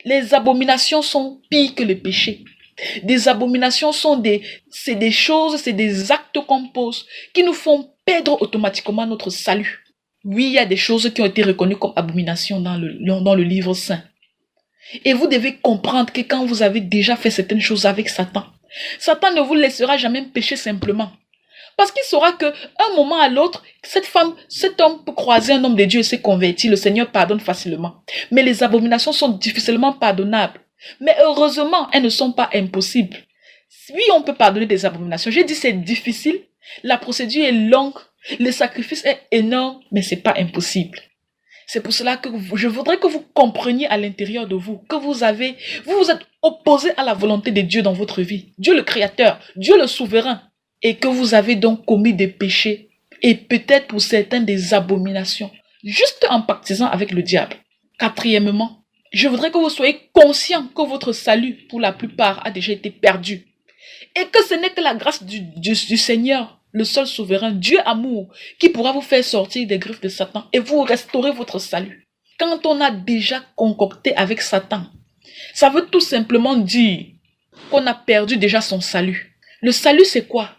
[SPEAKER 2] les abominations sont pires que les péchés. Des abominations sont des choses, c'est des actes qu'on pose qui nous font perdre automatiquement notre salut. Oui, il y a des choses qui ont été reconnues comme abominations dans le livre saint. Et vous devez comprendre que quand vous avez déjà fait certaines choses avec Satan, Satan ne vous laissera jamais pécher simplement. Parce qu'il saura qu'un moment à l'autre, cette femme, cet homme peut croiser un homme de Dieu et se convertir. Le Seigneur pardonne facilement. Mais les abominations sont difficilement pardonnables. Mais heureusement, elles ne sont pas impossibles. Oui, on peut pardonner des abominations. J'ai dit c'est difficile. La procédure est longue. Le sacrifice est énorme. Mais ce n'est pas impossible. C'est pour cela que je voudrais que vous compreniez à l'intérieur de vous que vous vous êtes opposé à la volonté de Dieu dans votre vie. Dieu le Créateur, Dieu le Souverain. Et que vous avez donc commis des péchés et peut-être pour certains des abominations, juste en pactisant avec le diable. Quatrièmement, je voudrais que vous soyez conscient que votre salut, pour la plupart, a déjà été perdu. Et que ce n'est que la grâce du Seigneur, le seul souverain, Dieu amour, qui pourra vous faire sortir des griffes de Satan et vous restaurer votre salut. Quand on a déjà concocté avec Satan, ça veut tout simplement dire qu'on a perdu déjà son salut. Le salut, c'est quoi?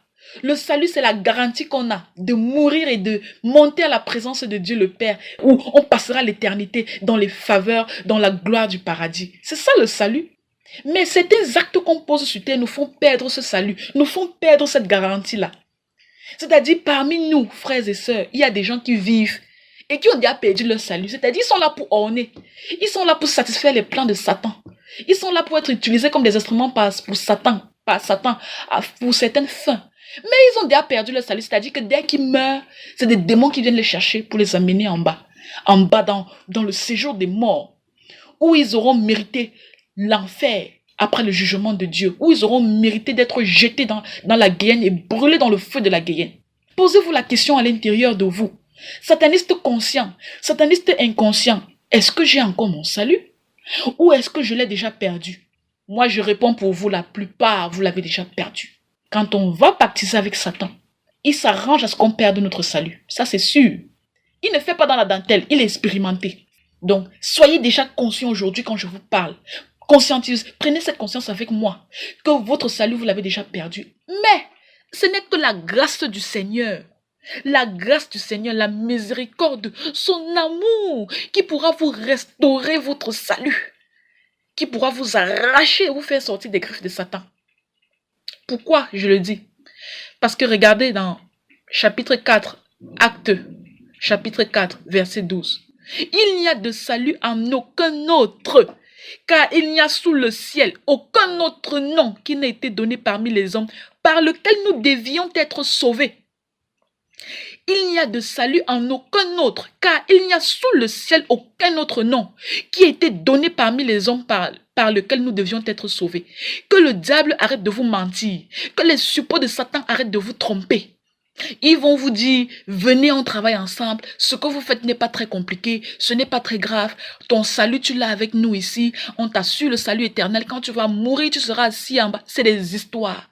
[SPEAKER 2] Le salut, c'est la garantie qu'on a de mourir et de monter à la présence de Dieu le Père, où on passera l'éternité dans les faveurs, dans la gloire du paradis. C'est ça le salut. Mais certains actes qu'on pose sur terre nous font perdre ce salut, nous font perdre cette garantie-là. C'est-à-dire, parmi nous, frères et sœurs, il y a des gens qui vivent et qui ont déjà perdu leur salut. C'est-à-dire, ils sont là pour orner. Ils sont là pour satisfaire les plans de Satan. Ils sont là pour être utilisés comme des instruments par Satan, pour certaines fins. Mais ils ont déjà perdu leur salut. C'est-à-dire que dès qu'ils meurent, c'est des démons qui viennent les chercher pour les amener en bas dans le séjour des morts, où ils auront mérité l'enfer après le jugement de Dieu, où ils auront mérité d'être jetés dans la guéhenne et brûlés dans le feu de la guéhenne. Posez-vous la question à l'intérieur de vous. Sataniste conscient, sataniste inconscient, est-ce que j'ai encore mon salut? Ou est-ce que je l'ai déjà perdu? Moi, je réponds pour vous, la plupart, vous l'avez déjà perdu. Quand on va pactiser avec Satan, il s'arrange à ce qu'on perde notre salut. Ça, c'est sûr. Il ne fait pas dans la dentelle, il est expérimenté. Donc, soyez déjà conscient aujourd'hui quand je vous parle. Conscientise, prenez cette conscience avec moi, que votre salut, vous l'avez déjà perdu. Mais, ce n'est que la grâce du Seigneur. La grâce du Seigneur, la miséricorde, son amour, qui pourra vous restaurer votre salut, qui pourra vous arracher et vous faire sortir des griffes de Satan. Pourquoi je le dis? Parce que regardez dans chapitre 4, acte, chapitre 4, verset 12. Il n'y a de salut en aucun autre, car il n'y a sous le ciel aucun autre nom qui n'a été donné parmi les hommes par lequel nous devions être sauvés. Il n'y a de salut en aucun autre, car il n'y a sous le ciel aucun autre nom qui a été donné parmi les hommes par lequel nous devions être sauvés. Que le diable arrête de vous mentir, que les suppôts de Satan arrêtent de vous tromper. Ils vont vous dire, venez, on travaille ensemble. Ce que vous faites n'est pas très compliqué. Ce n'est pas très grave. Ton salut, tu l'as avec nous ici. On t'assure le salut éternel. Quand tu vas mourir, tu seras assis en bas. C'est des histoires.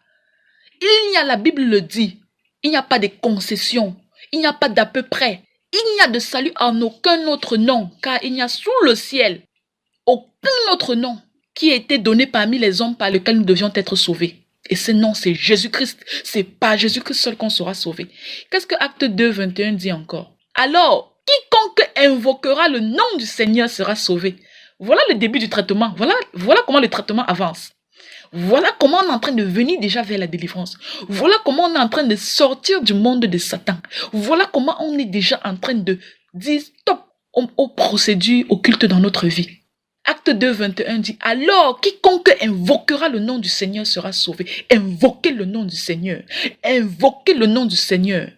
[SPEAKER 2] Il y a, la Bible le dit, il n'y a pas de concessions. Il n'y a pas d'à peu près. Il n'y a de salut en aucun autre nom, car il n'y a sous le ciel aucun autre nom qui a été donné parmi les hommes par lequel nous devions être sauvés. Et ce nom, c'est Jésus-Christ. C'est par Jésus-Christ seul qu'on sera sauvé. Qu'est-ce que Acte 2, 21 dit encore? Alors, quiconque invoquera le nom du Seigneur sera sauvé. Voilà le début du traitement. Voilà comment le traitement avance. Voilà comment on est en train de venir déjà vers la délivrance. Voilà comment on est en train de sortir du monde de Satan. Voilà comment on est déjà en train de dire stop aux procédures occultes dans notre vie. Acte 2, 21 dit, alors quiconque invoquera le nom du Seigneur sera sauvé. Invoquez le nom du Seigneur. Invoquez le nom du Seigneur.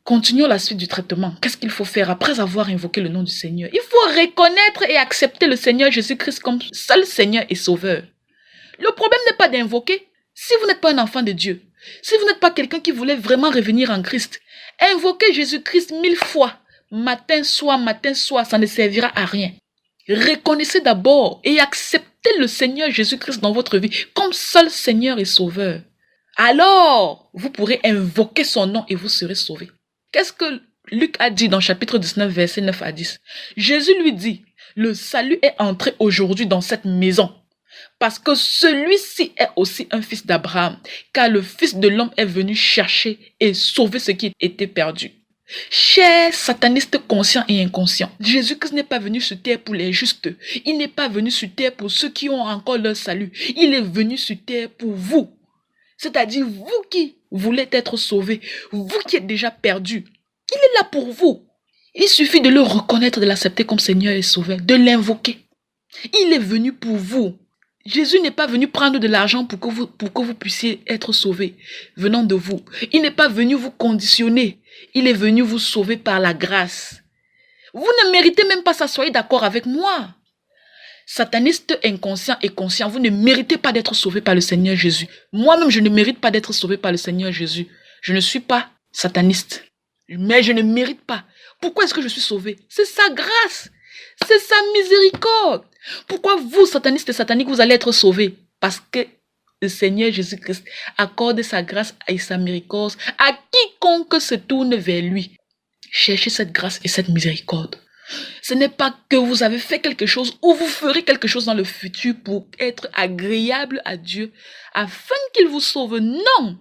[SPEAKER 2] Continuons la suite du traitement. Qu'est-ce qu'il faut faire après avoir invoqué le nom du Seigneur? Il faut reconnaître et accepter le Seigneur Jésus-Christ comme seul Seigneur et Sauveur. Le problème n'est pas d'invoquer. Si vous n'êtes pas un enfant de Dieu, si vous n'êtes pas quelqu'un qui voulait vraiment revenir en Christ, invoquez Jésus-Christ 1000 fois, matin, soir, ça ne servira à rien. Reconnaissez d'abord et acceptez le Seigneur Jésus-Christ dans votre vie comme seul Seigneur et Sauveur. Alors, vous pourrez invoquer son nom et vous serez sauvés. Qu'est-ce que Luc a dit dans chapitre 19, versets 9 à 10? Jésus lui dit, le salut est entré aujourd'hui dans cette maison. Parce que celui-ci est aussi un fils d'Abraham, car le Fils de l'homme est venu chercher et sauver ce qui était perdu. Chers satanistes conscients et inconscients, Jésus-Christ n'est pas venu sur terre pour les justes. Il n'est pas venu sur terre pour ceux qui ont encore leur salut. Il est venu sur terre pour vous. C'est-à-dire vous qui voulez être sauvés, vous qui êtes déjà perdus. Il est là pour vous. Il suffit de le reconnaître, de l'accepter comme Seigneur et Sauveur, de l'invoquer. Il est venu pour vous. Jésus n'est pas venu prendre de l'argent pour que vous puissiez être sauvés venant de vous. Il n'est pas venu vous conditionner. Il est venu vous sauver par la grâce. Vous ne méritez même pas ça, soyez d'accord avec moi. Sataniste inconscient et conscient, vous ne méritez pas d'être sauvé par le Seigneur Jésus. Moi-même, je ne mérite pas d'être sauvé par le Seigneur Jésus. Je ne suis pas sataniste, mais je ne mérite pas. Pourquoi est-ce que je suis sauvé? C'est sa grâce. C'est sa miséricorde. Pourquoi vous, satanistes et sataniques, vous allez être sauvés? Parce que le Seigneur Jésus-Christ accorde sa grâce et sa miséricorde à quiconque se tourne vers lui. Cherchez cette grâce et cette miséricorde. Ce n'est pas que vous avez fait quelque chose ou vous ferez quelque chose dans le futur pour être agréable à Dieu afin qu'il vous sauve. Non!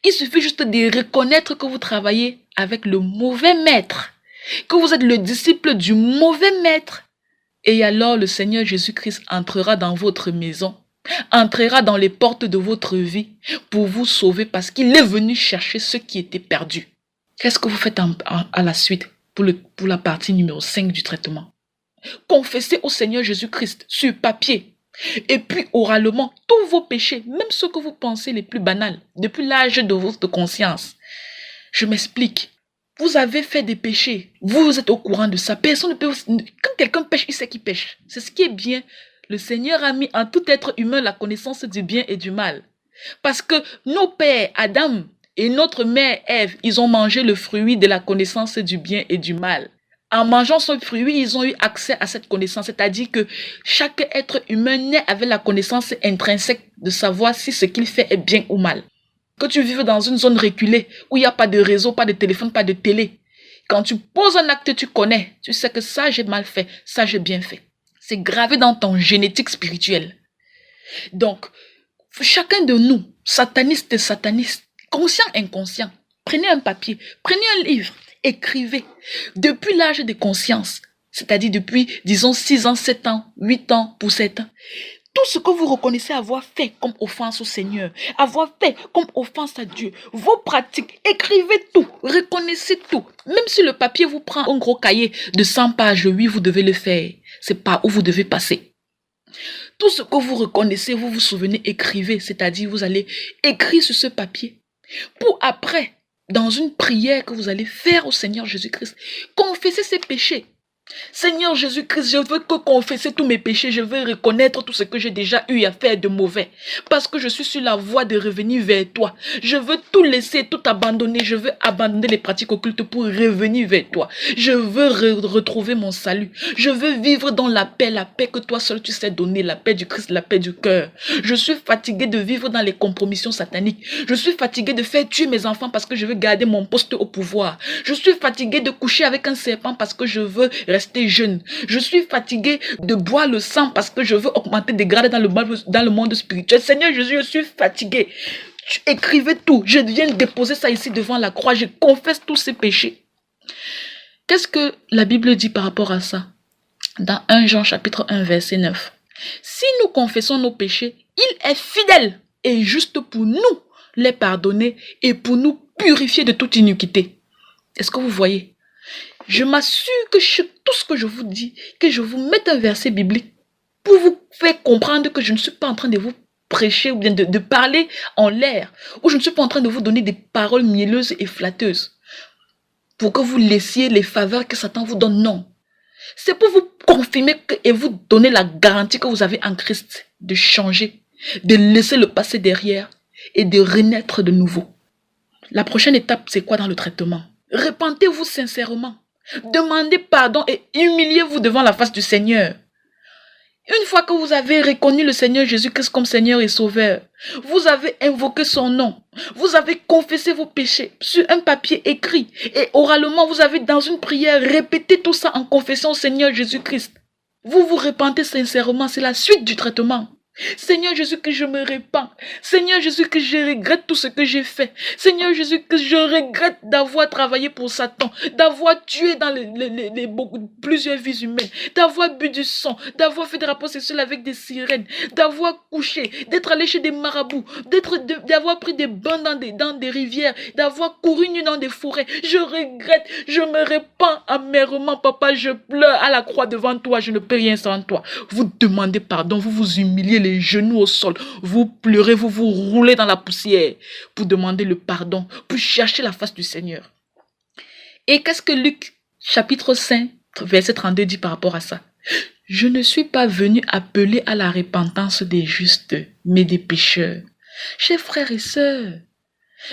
[SPEAKER 2] Il suffit juste de reconnaître que vous travaillez avec le mauvais maître, que vous êtes le disciple du mauvais maître. Et alors le Seigneur Jésus-Christ entrera dans votre maison, entrera dans les portes de votre vie pour vous sauver parce qu'il est venu chercher ceux qui étaient perdus. Qu'est-ce que vous faites à la suite pour la partie numéro 5 du traitement? Confessez au Seigneur Jésus-Christ sur papier et puis oralement tous vos péchés, même ceux que vous pensez les plus banals, depuis l'âge de votre conscience. Je m'explique. Vous avez fait des péchés. Vous êtes au courant de ça. Personne ne peut... Quand quelqu'un pêche, il sait qu'il pêche. C'est ce qui est bien. Le Seigneur a mis en tout être humain la connaissance du bien et du mal. Parce que nos pères, Adam et notre mère Ève, ils ont mangé le fruit de la connaissance du bien et du mal. En mangeant ce fruit, ils ont eu accès à cette connaissance. C'est-à-dire que chaque être humain naît avec la connaissance intrinsèque de savoir si ce qu'il fait est bien ou mal. Que tu vives dans une zone reculée où il n'y a pas de réseau, pas de téléphone, pas de télé. Quand tu poses un acte, tu connais. Tu sais que ça, j'ai mal fait, ça, j'ai bien fait. C'est gravé dans ton génétique spirituelle. Donc, chacun de nous, sataniste, conscient, inconscient, prenez un papier, prenez un livre, écrivez. Depuis l'âge de conscience, c'est-à-dire depuis, disons, 6 ans, 7 ans, 8 ans pour 7 ans, tout ce que vous reconnaissez avoir fait comme offense au Seigneur, avoir fait comme offense à Dieu, vos pratiques, écrivez tout, reconnaissez tout. Même si le papier vous prend un gros cahier de 100 pages, oui, vous devez le faire. C'est par où vous devez passer. Tout ce que vous reconnaissez, vous vous souvenez, écrivez. C'est-à-dire, vous allez écrire sur ce papier. Pour après, dans une prière que vous allez faire au Seigneur Jésus-Christ, confesser ses péchés. Seigneur Jésus-Christ, je veux que confesser tous mes péchés, je veux reconnaître tout ce que j'ai déjà eu à faire de mauvais, parce que je suis sur la voie de revenir vers toi. Je veux tout laisser, tout abandonner, je veux abandonner les pratiques occultes pour revenir vers toi. Je veux retrouver mon salut. Je veux vivre dans la paix que toi seul tu sais donner, la paix du Christ, la paix du cœur. Je suis fatigué de vivre dans les compromissions sataniques. Je suis fatigué de faire tuer mes enfants parce que je veux garder mon poste au pouvoir. Je suis fatigué de coucher avec un serpent parce que je veux rester jeune. Je suis fatigué de boire le sang parce que je veux augmenter des grades dans le monde spirituel. Seigneur Jésus, je suis fatigué. Écrivez tout. Je viens déposer ça ici devant la croix. Je confesse tous ces péchés. Qu'est-ce que la Bible dit par rapport à ça? Dans 1 Jean chapitre 1 verset 9. Si nous confessons nos péchés, il est fidèle et juste pour nous les pardonner et pour nous purifier de toute iniquité. Est-ce que vous voyez? Je m'assure que tout ce que je vous dis, que je vous mette un verset biblique pour vous faire comprendre que je ne suis pas en train de vous prêcher ou bien de parler en l'air, ou je ne suis pas en train de vous donner des paroles mielleuses et flatteuses pour que vous laissiez les faveurs que Satan vous donne. Non. C'est pour vous confirmer et vous donner la garantie que vous avez en Christ de changer, de laisser le passé derrière et de renaître de nouveau. La prochaine étape, c'est quoi dans le traitement? Repentez-vous sincèrement. Demandez pardon et humiliez-vous devant la face du Seigneur. Une fois que vous avez reconnu le Seigneur Jésus-Christ comme Seigneur et Sauveur, vous avez invoqué son nom, vous avez confessé vos péchés sur un papier écrit et oralement vous avez dans une prière répété tout ça en confessant au Seigneur Jésus-Christ. Vous vous repentez sincèrement, c'est la suite du traitement. Seigneur Jésus, que je me répands. Seigneur Jésus, que je regrette tout ce que j'ai fait. Seigneur Jésus, que je regrette d'avoir travaillé pour Satan, d'avoir tué dans plusieurs vies humaines, d'avoir bu du sang, d'avoir fait des rapports sexuels avec des sirènes, d'avoir couché, d'être allé chez des marabouts, d'avoir pris des bains dans des rivières, d'avoir couru nu dans des forêts. Je regrette, je me répands amèrement, papa, je pleure à la croix devant toi, je ne peux rien sans toi. Vous demandez pardon, vous vous humiliez les genoux au sol, vous pleurez, vous vous roulez dans la poussière pour demander le pardon, pour chercher la face du Seigneur. Et qu'est-ce que Luc chapitre 5 verset 32 dit par rapport à ça? Je ne suis pas venu appeler à la repentance des justes, mais des pécheurs. Chers frères et sœurs,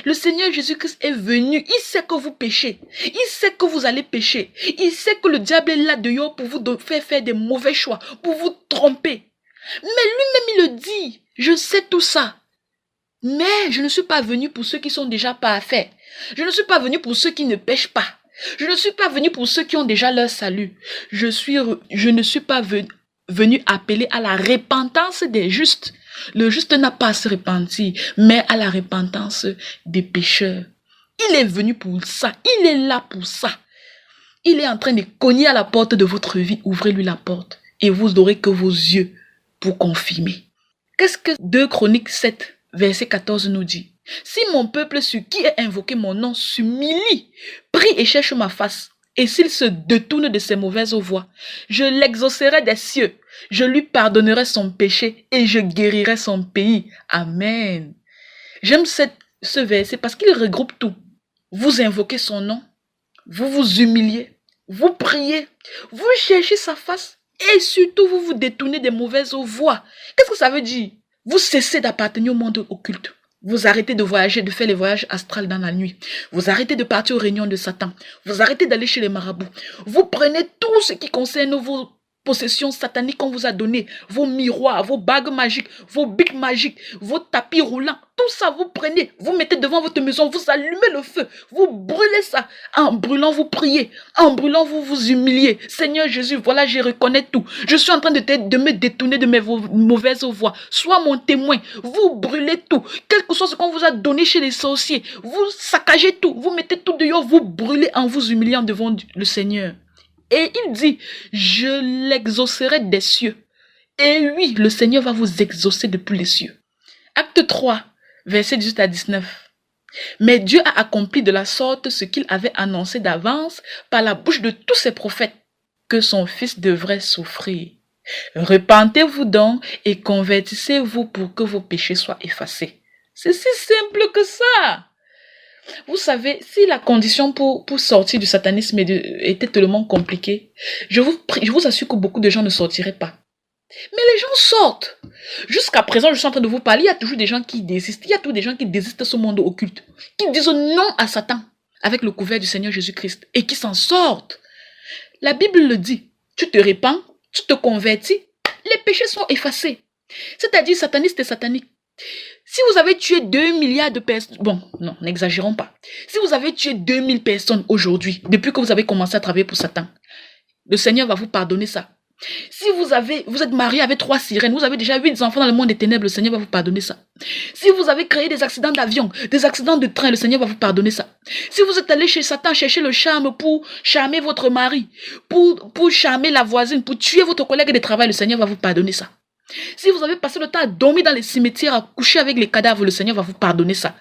[SPEAKER 2] le Seigneur Jésus-Christ est venu, il sait que vous péchez, il sait que vous allez pécher, il sait que le diable est là dehors pour vous faire des mauvais choix, pour vous tromper. Mais lui-même il le dit, je sais tout ça. Mais je ne suis pas venu pour ceux qui sont déjà parfaits. Je ne suis pas venu pour ceux qui ne pêchent pas. Je ne suis pas venu pour ceux qui ont déjà leur salut. Je ne suis pas venu appeler à la repentance des justes. Le juste n'a pas à se repentir, mais à la repentance des pécheurs. Il est venu pour ça. Il est là pour ça. Il est en train de cogner à la porte de votre vie. Ouvrez-lui la porte et vous n'aurez que vos yeux pour confirmer. Qu'est-ce que 2 Chroniques 7, verset 14 nous dit? Si mon peuple sur qui est invoqué mon nom s'humilie, prie et cherche ma face, et s'il se détourne de ses mauvaises voies, je l'exaucerai des cieux, je lui pardonnerai son péché et je guérirai son pays. Amen. J'aime ce verset parce qu'il regroupe tout. Vous invoquez son nom, vous vous humiliez, vous priez, vous cherchez sa face, et surtout, vous vous détournez des mauvaises voies. Qu'est-ce que ça veut dire? Vous cessez d'appartenir au monde occulte. Vous arrêtez de voyager, de faire les voyages astrales dans la nuit. Vous arrêtez de partir aux réunions de Satan. Vous arrêtez d'aller chez les marabouts. Vous prenez tout ce qui concerne vos possessions sataniques qu'on vous a données, vos miroirs, vos bagues magiques, vos bics magiques, vos tapis roulants, tout ça vous prenez, vous mettez devant votre maison, vous allumez le feu, vous brûlez ça. En brûlant, vous priez. En brûlant, vous vous humiliez. Seigneur Jésus, voilà, je reconnais tout. Je suis en train de me détourner de mes mauvaises voies. Sois mon témoin. Vous brûlez tout. Quel que soit ce qu'on vous a donné chez les sorciers, vous saccagez tout. Vous mettez tout dehors, vous brûlez en vous humiliant devant le Seigneur. Et il dit, je l'exaucerai des cieux. Et oui, le Seigneur va vous exaucer depuis les cieux. Acte 3, versets 18 à 19. Mais Dieu a accompli de la sorte ce qu'il avait annoncé d'avance par la bouche de tous ses prophètes, que son Fils devrait souffrir. Repentez-vous donc et convertissez-vous pour que vos péchés soient effacés. C'est si simple que ça. Vous savez, si la condition pour sortir du satanisme était tellement compliquée, je vous assure que beaucoup de gens ne sortiraient pas. Mais les gens sortent. Jusqu'à présent, je suis en train de vous parler, il y a toujours des gens qui désistent. Il y a toujours des gens qui désistent de ce monde occulte, qui disent non à Satan avec le couvert du Seigneur Jésus-Christ et qui s'en sortent. La Bible le dit. Tu te répands, tu te convertis, les péchés sont effacés. C'est-à-dire sataniste et satanique. Si vous avez tué 2 milliards de personnes, bon, non, n'exagérons pas. Si vous avez tué 2000 personnes aujourd'hui, depuis que vous avez commencé à travailler pour Satan, le Seigneur va vous pardonner ça. Si vous êtes marié avec 3 sirènes, vous avez déjà 8 enfants dans le monde des ténèbres, le Seigneur va vous pardonner ça. Si vous avez créé des accidents d'avion, des accidents de train, le Seigneur va vous pardonner ça. Si vous êtes allé chez Satan chercher le charme pour charmer votre mari, pour charmer la voisine, pour tuer votre collègue de travail, le Seigneur va vous pardonner ça. Si vous avez passé le temps à dormir dans les cimetières, à coucher avec les cadavres, le Seigneur va vous pardonner ça.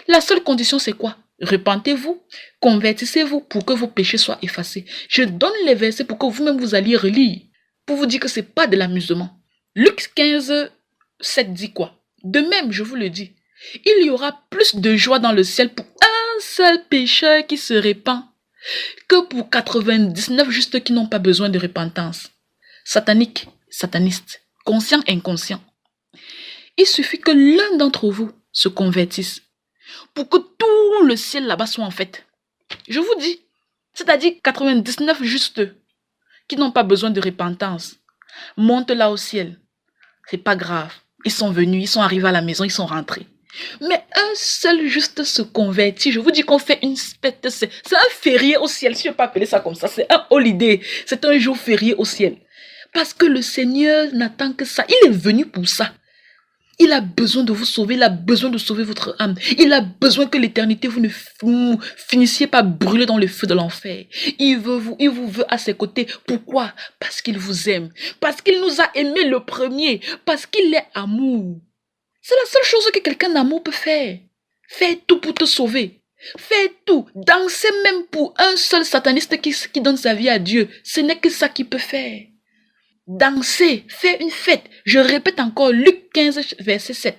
[SPEAKER 2] La seule condition, c'est quoi? Repentez-vous, convertissez-vous pour que vos péchés soient effacés. Je donne les versets pour que vous-même vous alliez relire, pour vous dire que ce n'est pas de l'amusement. Luc 15, 7 dit quoi? De même, je vous le dis, il y aura plus de joie dans le ciel pour un seul pécheur qui se répand que pour 99 justes qui n'ont pas besoin de repentance. Satanique, sataniste, conscient, inconscient. Il suffit que l'un d'entre vous se convertisse pour que tout le ciel là-bas soit en fait. Je vous dis, c'est-à-dire 99 justes qui n'ont pas besoin de repentance montent là au ciel. C'est pas grave. Ils sont venus, ils sont arrivés à la maison, ils sont rentrés. Mais un seul juste se convertit. Je vous dis qu'on fait une fête. C'est un férié au ciel. Si je ne peux pas appeler ça comme ça, c'est un holiday. C'est un jour férié au ciel. Parce que le Seigneur n'attend que ça. Il est venu pour ça. Il a besoin de vous sauver. Il a besoin de sauver votre âme. Il a besoin que l'éternité, vous ne finissiez pas brûler dans le feu de l'enfer. Il vous veut à ses côtés. Pourquoi? Parce qu'il vous aime. Parce qu'il nous a aimés le premier. Parce qu'il est amour. C'est la seule chose que quelqu'un d'amour peut faire. Fais tout pour te sauver. Fais tout. Danser même pour un seul sataniste qui donne sa vie à Dieu. Ce n'est que ça qu'il peut faire. Danser, faire une fête. Je répète encore, Luc 15, verset 7.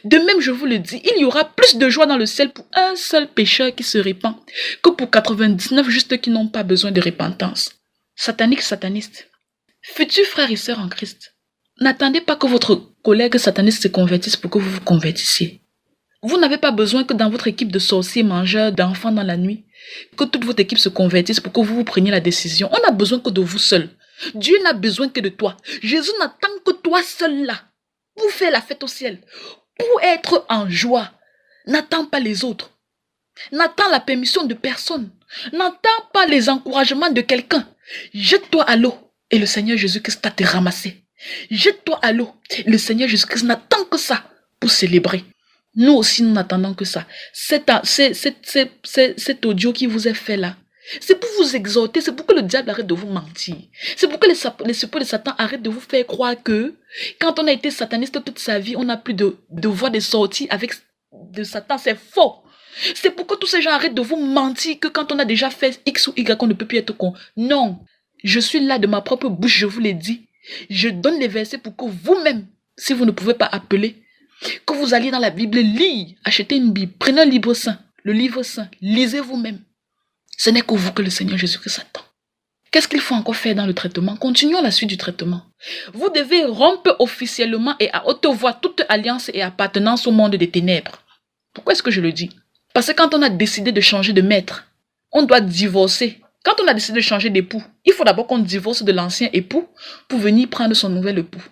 [SPEAKER 2] De même, je vous le dis, il y aura plus de joie dans le ciel pour un seul pécheur qui se répand que pour 99 justes qui n'ont pas besoin de repentance. Satanique, sataniste. Futurs frères et sœurs en Christ, n'attendez pas que votre collègue sataniste se convertisse pour que vous vous convertissiez. Vous n'avez pas besoin que dans votre équipe de sorciers, mangeurs, d'enfants dans la nuit, que toute votre équipe se convertisse pour que vous preniez la décision. On n'a besoin que de vous seul. Dieu n'a besoin que de toi. Jésus n'attend que toi seul là, pour faire la fête au ciel, pour être en joie. N'attends pas les autres. N'attends la permission de personne. N'attends pas les encouragements de quelqu'un. Jette-toi à l'eau et le Seigneur Jésus-Christ va te ramasser. Jette-toi à l'eau. Le Seigneur Jésus-Christ n'attend que ça pour célébrer. Nous aussi, nous n'attendons que ça. Cet audio qui vous est fait là, c'est pour vous exhorter, c'est pour que le diable arrête de vous mentir. C'est pour que les suppôts de Satan arrêtent de vous faire croire que quand on a été sataniste toute sa vie, on n'a plus de voie de sortie avec de Satan. C'est faux. C'est pour que tous ces gens arrêtent de vous mentir que quand on a déjà fait X ou Y, on ne peut plus être con. Non. Je suis là de ma propre bouche, je vous l'ai dit. Je donne les versets pour que vous-même, si vous ne pouvez pas appeler, que vous alliez dans la Bible, lire, achetez une Bible, prenez un livre saint, le livre saint, lisez vous-même. Ce n'est que vous que le Seigneur Jésus-Christ attend. Qu'est-ce qu'il faut encore faire dans le traitement? Continuons la suite du traitement. Vous devez rompre officiellement et à haute voix toute alliance et appartenance au monde des ténèbres. Pourquoi est-ce que je le dis? Parce que quand on a décidé de changer de maître, on doit divorcer. Quand on a décidé de changer d'époux, il faut d'abord qu'on divorce de l'ancien époux pour venir prendre son nouvel époux.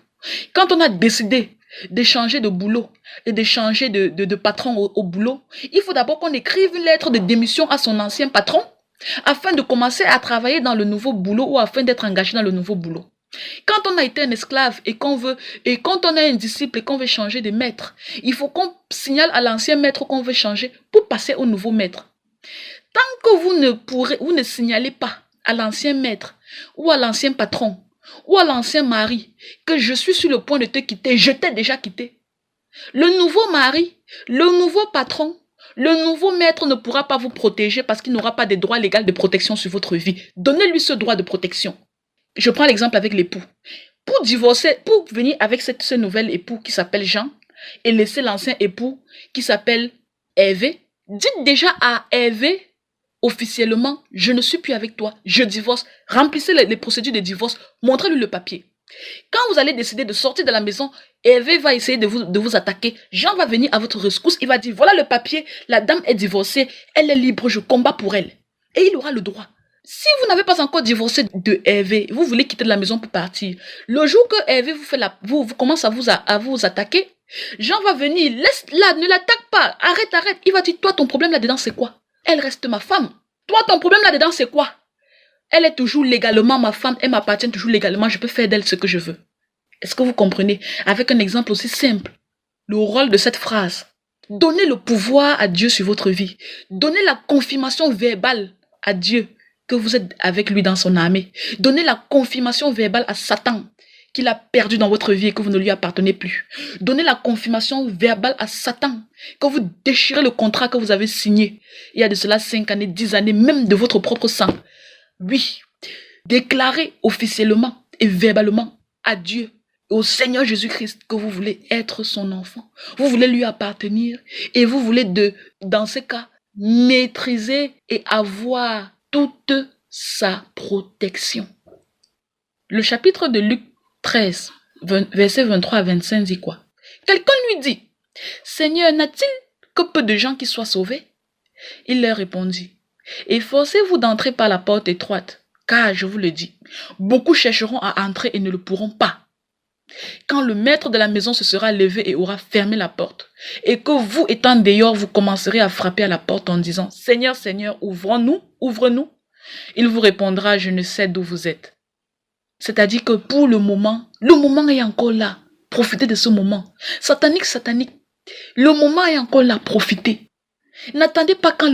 [SPEAKER 2] Quand on a décidé de changer de boulot et de changer de patron au boulot, il faut d'abord qu'on écrive une lettre de démission à son ancien patron afin de commencer à travailler dans le nouveau boulot ou afin d'être engagé dans le nouveau boulot. Quand on a été un esclave et quand on est un disciple et qu'on veut changer de maître, il faut qu'on signale à l'ancien maître qu'on veut changer pour passer au nouveau maître. Tant que vous ne signalez pas à l'ancien maître ou à l'ancien patron ou à l'ancien mari que je suis sur le point de te quitter, je t'ai déjà quitté. Le nouveau mari, le nouveau patron, le nouveau maître ne pourra pas vous protéger parce qu'il n'aura pas de droit légal de protection sur votre vie. Donnez-lui ce droit de protection. Je prends l'exemple avec l'époux. Pour divorcer, pour venir avec ce nouvel époux qui s'appelle Jean et laisser l'ancien époux qui s'appelle Hervé, Dites déjà à Hervé, officiellement, je ne suis plus avec toi, je divorce. Remplissez les procédures de divorce, montrez-lui le papier. Quand vous allez décider de sortir de la maison, Hervé va essayer de vous attaquer. Jean va venir à votre rescousse, il va dire, voilà le papier, la dame est divorcée, elle est libre, je combats pour elle. Et il aura le droit. Si vous n'avez pas encore divorcé de Hervé, vous voulez quitter la maison pour partir, le jour que Hervé vous commence à vous attaquer, Jean va venir, laisse-la, ne l'attaque pas, arrête, il va dire, toi ton problème là-dedans c'est quoi? Elle reste ma femme. Toi ton problème là-dedans c'est quoi? Elle est toujours légalement ma femme, elle m'appartient toujours légalement, je peux faire d'elle ce que je veux. Est-ce que vous comprenez? Avec un exemple aussi simple, le rôle de cette phrase. Donnez le pouvoir à Dieu sur votre vie. Donnez la confirmation verbale à Dieu que vous êtes avec lui dans son armée. Donnez la confirmation verbale à Satan qu'il a perdu dans votre vie et que vous ne lui appartenez plus. Donnez la confirmation verbale à Satan que vous déchirez le contrat que vous avez signé il y a de cela 5 années, 10 années, même de votre propre sang. Oui, déclarez officiellement et verbalement à Dieu, au Seigneur Jésus-Christ, que vous voulez être son enfant. Vous voulez lui appartenir et vous voulez dans ce cas, maîtriser et avoir toute sa protection. Le chapitre de Luc 13, versets 23 à 25 dit quoi? Quelqu'un lui dit, Seigneur, n'a-t-il que peu de gens qui soient sauvés? Il leur répondit, efforcez-vous d'entrer par la porte étroite, car je vous le dis, beaucoup chercheront à entrer et ne le pourront pas. Quand le maître de la maison se sera levé et aura fermé la porte, et que vous étant dehors, vous commencerez à frapper à la porte en disant, Seigneur, Seigneur, ouvre-nous, il vous répondra, je ne sais d'où vous êtes. C'est-à-dire que pour le moment est encore là. Profitez de ce moment. Satanique, le moment est encore là, profitez. N'attendez pas quand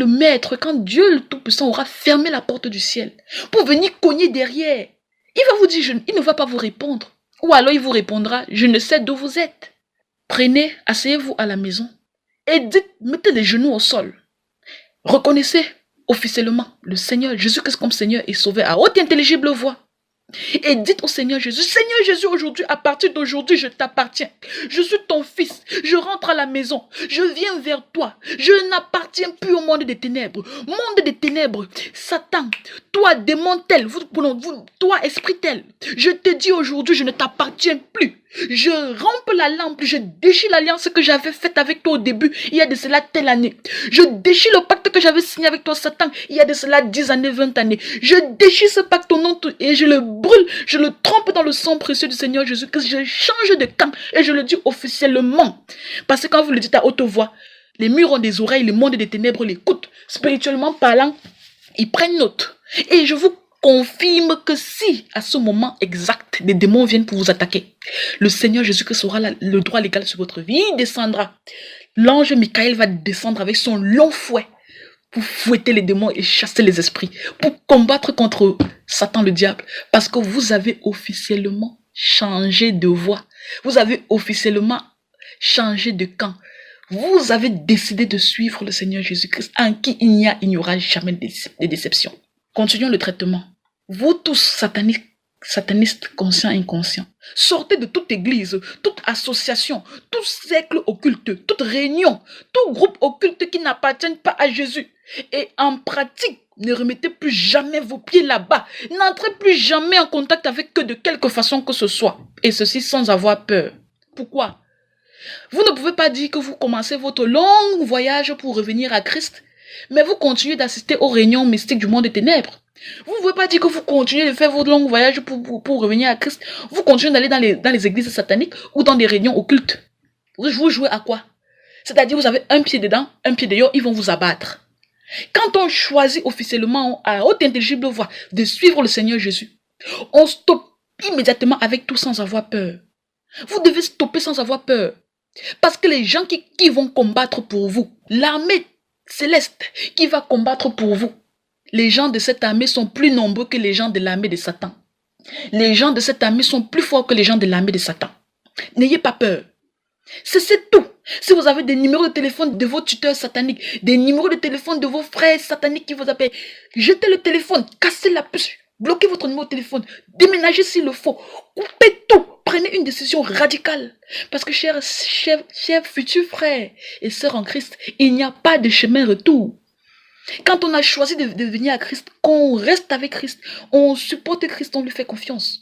[SPEAKER 2] Dieu le Tout-Puissant aura fermé la porte du ciel pour venir cogner derrière. Il va vous dire, il ne va pas vous répondre. Ou alors il vous répondra, je ne sais d'où vous êtes. Prenez, asseyez-vous à la maison et dites, mettez les genoux au sol. Reconnaissez officiellement le Seigneur Jésus-Christ comme Seigneur et Sauveur à haute intelligible voix. Et dites au Seigneur Jésus, Seigneur Jésus, aujourd'hui, à partir d'aujourd'hui, je t'appartiens. Je suis ton fils. Je rentre à la maison. Je viens vers toi. Je n'appartiens plus au monde des ténèbres. Monde des ténèbres. Satan, toi, démon tel, toi, esprit tel. Je te dis aujourd'hui, je ne t'appartiens plus. Je rampe la lampe, je déchire l'alliance que j'avais faite avec toi au début, il y a de cela telle année. Je déchire le pacte que j'avais signé avec toi, Satan, il y a de cela 10 années, 20 années. Je déchire ce pacte au nom et je le brûle, je le trempe dans le sang précieux du Seigneur Jésus, que je change de camp et je le dis officiellement. Parce que quand vous le dites à haute voix, les murs ont des oreilles, le monde des ténèbres l'écoute. Spirituellement parlant, ils prennent note. Et je vous confirme que si, à ce moment exact, des démons viennent pour vous attaquer, le Seigneur Jésus-Christ aura le droit légal sur votre vie, il descendra. L'ange Michael va descendre avec son long fouet pour fouetter les démons et chasser les esprits, pour combattre contre Satan le diable, parce que vous avez officiellement changé de voie. Vous avez officiellement changé de camp. Vous avez décidé de suivre le Seigneur Jésus-Christ, en qui il n'y aura jamais de déception. Continuons le traitement. Vous tous satanistes conscients et inconscients, sortez de toute église, toute association, tout cercle occulte, toute réunion, tout groupe occulte qui n'appartiennent pas à Jésus. Et en pratique, ne remettez plus jamais vos pieds là-bas. N'entrez plus jamais en contact avec eux de quelque façon que ce soit. Et ceci sans avoir peur. Pourquoi? Vous ne pouvez pas dire que vous commencez votre long voyage pour revenir à Christ, mais vous continuez d'assister aux réunions mystiques du monde des ténèbres. Vous ne pouvez pas dire que vous continuez de faire votre long voyage pour revenir à Christ. Vous continuez d'aller dans les églises sataniques ou dans des réunions occultes. Vous jouez à quoi? C'est-à-dire vous avez un pied dedans, un pied dehors, ils vont vous abattre. Quand on choisit officiellement à haute intelligible voix de suivre le Seigneur Jésus, on stoppe immédiatement avec tout sans avoir peur. Vous devez stopper sans avoir peur. Parce que les gens qui vont combattre pour vous, l'armée céleste qui va combattre pour vous, les gens de cette armée sont plus nombreux que les gens de l'armée de Satan. Les gens de cette armée sont plus forts que les gens de l'armée de Satan. N'ayez pas peur. C'est tout. Si vous avez des numéros de téléphone de vos tuteurs sataniques, des numéros de téléphone de vos frères sataniques qui vous appellent, jetez le téléphone, cassez la puce, bloquez votre numéro de téléphone, déménagez s'il le faut, coupez tout. prenez une décision radicale. Parce que, chers futurs frères et sœurs en Christ, il n'y a pas de chemin retour. Quand on a choisi de venir à Christ, qu'on reste avec Christ, on supporte Christ, on lui fait confiance.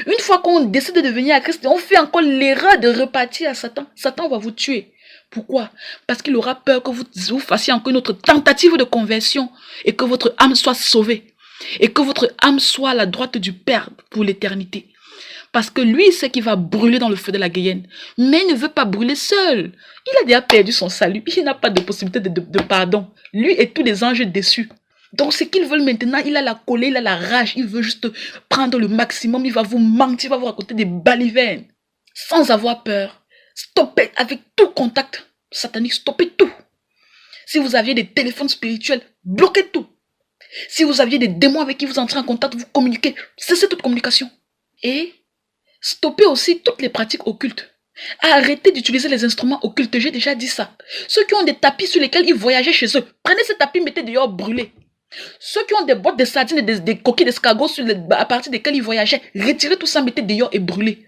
[SPEAKER 2] Une fois qu'on décide de venir à Christ, on fait encore l'erreur de repartir à Satan. Satan va vous tuer. Pourquoi? Parce qu'il aura peur que vous fassiez encore une autre tentative de conversion et que votre âme soit sauvée. Et que votre âme soit à la droite du Père pour l'éternité. Parce que lui, il sait qu'il va brûler dans le feu de la guéhenne. Mais il ne veut pas brûler seul. Il a déjà perdu son salut. Il n'a pas de possibilité de pardon. Lui et tous les anges déçus. Donc ce qu'ils veulent maintenant, il a la colère, il a la rage. Il veut juste prendre le maximum. Il va vous mentir, il va vous raconter des balivernes. Sans avoir peur. Stoppez avec tout contact satanique. Stoppez tout. Si vous aviez des téléphones spirituels, bloquez tout. Si vous aviez des démons avec qui vous entrez en contact, vous communiquez. Cessez toute communication. Et stoppez aussi toutes les pratiques occultes. Arrêtez d'utiliser les instruments occultes, j'ai déjà dit ça. Ceux qui ont des tapis sur lesquels ils voyageaient chez eux, prenez ces tapis, mettez dehors, brûlez. Ceux qui ont des boîtes de sardines et des coquilles d'escargots à partir desquelles ils voyageaient, retirez tout ça, mettez dehors et brûlez.